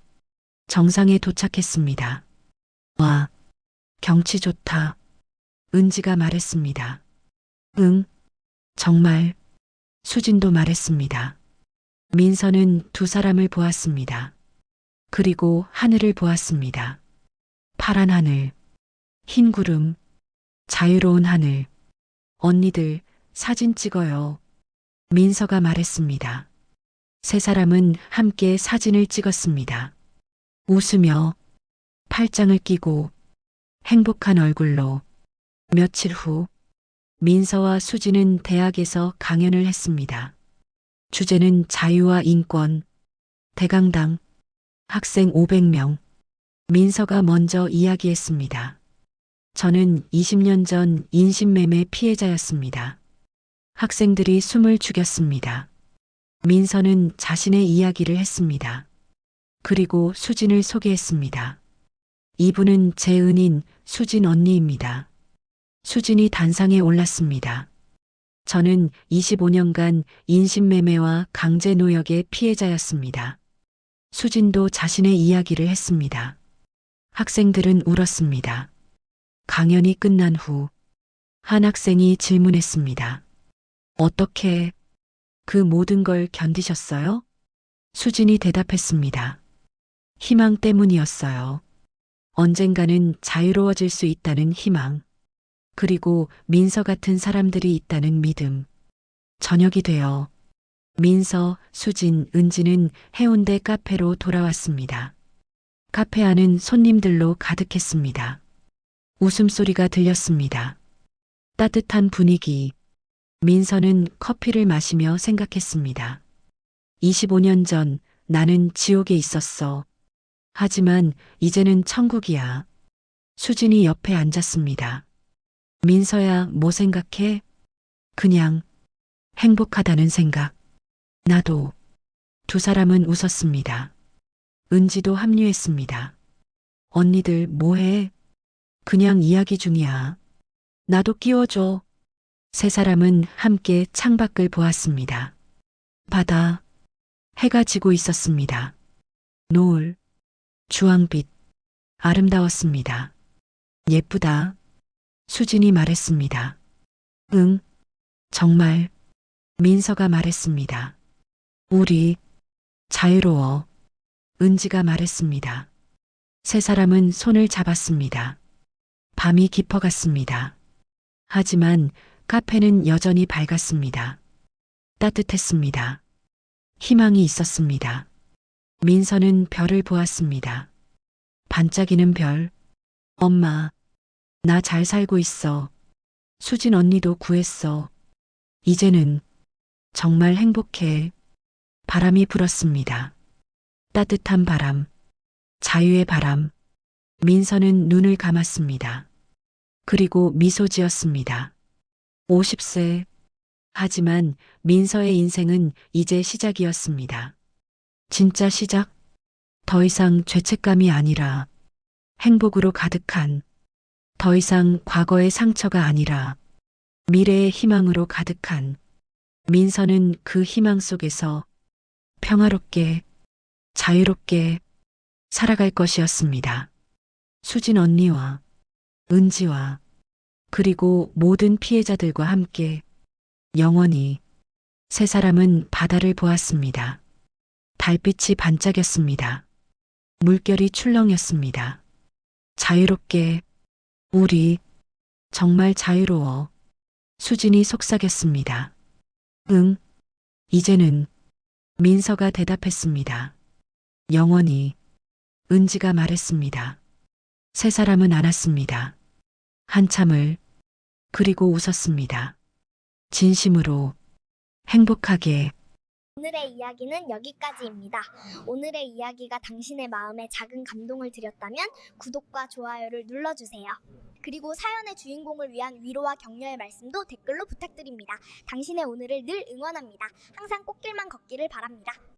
정상에 도착했습니다. 와, 경치 좋다. 은지가 말했습니다. 응, 정말. 수진도 말했습니다. 민서는 두 사람을 보았습니다. 그리고 하늘을 보았습니다. 파란 하늘, 흰 구름, 자유로운 하늘. 언니들, 사진 찍어요. 민서가 말했습니다. 세 사람은 함께 사진을 찍었습니다. 웃으며, 팔짱을 끼고, 행복한 얼굴로. 며칠 후, 민서와 수지는 대학에서 강연을 했습니다. 주제는 자유와 인권, 대강당, 학생 500명. 민서가 먼저 이야기했습니다. 저는 20년 전 인신매매 피해자였습니다. 학생들이 숨을 죽였습니다. 민서는 자신의 이야기를 했습니다. 그리고 수진을 소개했습니다. 이분은 제 은인 수진 언니입니다. 수진이 단상에 올랐습니다. 저는 25년간 인신매매와 강제노역의 피해자였습니다. 수진도 자신의 이야기를 했습니다. 학생들은 울었습니다. 강연이 끝난 후 한 학생이 질문했습니다. 어떻게 그 모든 걸 견디셨어요? 수진이 대답했습니다. 희망 때문이었어요. 언젠가는 자유로워질 수 있다는 희망. 그리고 민서 같은 사람들이 있다는 믿음. 저녁이 되어 민서, 수진, 은지는 해운대 카페로 돌아왔습니다. 카페 안은 손님들로 가득했습니다. 웃음소리가 들렸습니다. 따뜻한 분위기. 민서는 커피를 마시며 생각했습니다. 25년 전 나는 지옥에 있었어. 하지만 이제는 천국이야. 수진이 옆에 앉았습니다. 민서야, 뭐 생각해? 그냥 행복하다는 생각. 나도. 두 사람은 웃었습니다. 은지도 합류했습니다. 언니들 뭐해? 그냥 이야기 중이야. 나도 끼워줘. 세 사람은 함께 창밖을 보았습니다. 바다, 해가 지고 있었습니다. 노을, 주황빛, 아름다웠습니다. 예쁘다. 수진이 말했습니다. 응, 정말 민서가 말했습니다. 우리 자유로워. 은지가 말했습니다. 세 사람은 손을 잡았습니다. 밤이 깊어갔습니다. 하지만 카페는 여전히 밝았습니다. 따뜻했습니다. 희망이 있었습니다. 민서는 별을 보았습니다. 반짝이는 별. 엄마, 나 잘 살고 있어. 수진 언니도 구했어. 이제는 정말 행복해. 바람이 불었습니다. 따뜻한 바람, 자유의 바람. 민서는 눈을 감았습니다. 그리고 미소 지었습니다. 50세. 하지만 민서의 인생은 이제 시작이었습니다. 진짜 시작. 더 이상 죄책감이 아니라 행복으로 가득한, 더 이상 과거의 상처가 아니라 미래의 희망으로 가득한, 민서는 그 희망 속에서 평화롭게, 자유롭게 살아갈 것이었습니다. 수진 언니와 은지와 그리고 모든 피해자들과 함께 영원히. 세 사람은 바다를 보았습니다. 달빛이 반짝였습니다. 물결이 출렁였습니다. 자유롭게. 우리 정말 자유로워. 수진이 속삭였습니다. 응, 이제는. 민서가 대답했습니다. 영원히. 은지가 말했습니다. 세 사람은 안았습니다. 한참을. 그리고 웃었습니다. 진심으로, 행복하게. 오늘의 이야기는 여기까지입니다. 오늘의 이야기가 당신의 마음에 작은 감동을 드렸다면 구독과 좋아요를 눌러주세요. 그리고 사연의 주인공을 위한 위로와 격려의 말씀도 댓글로 부탁드립니다. 당신의 오늘을 늘 응원합니다. 항상 꽃길만 걷기를 바랍니다.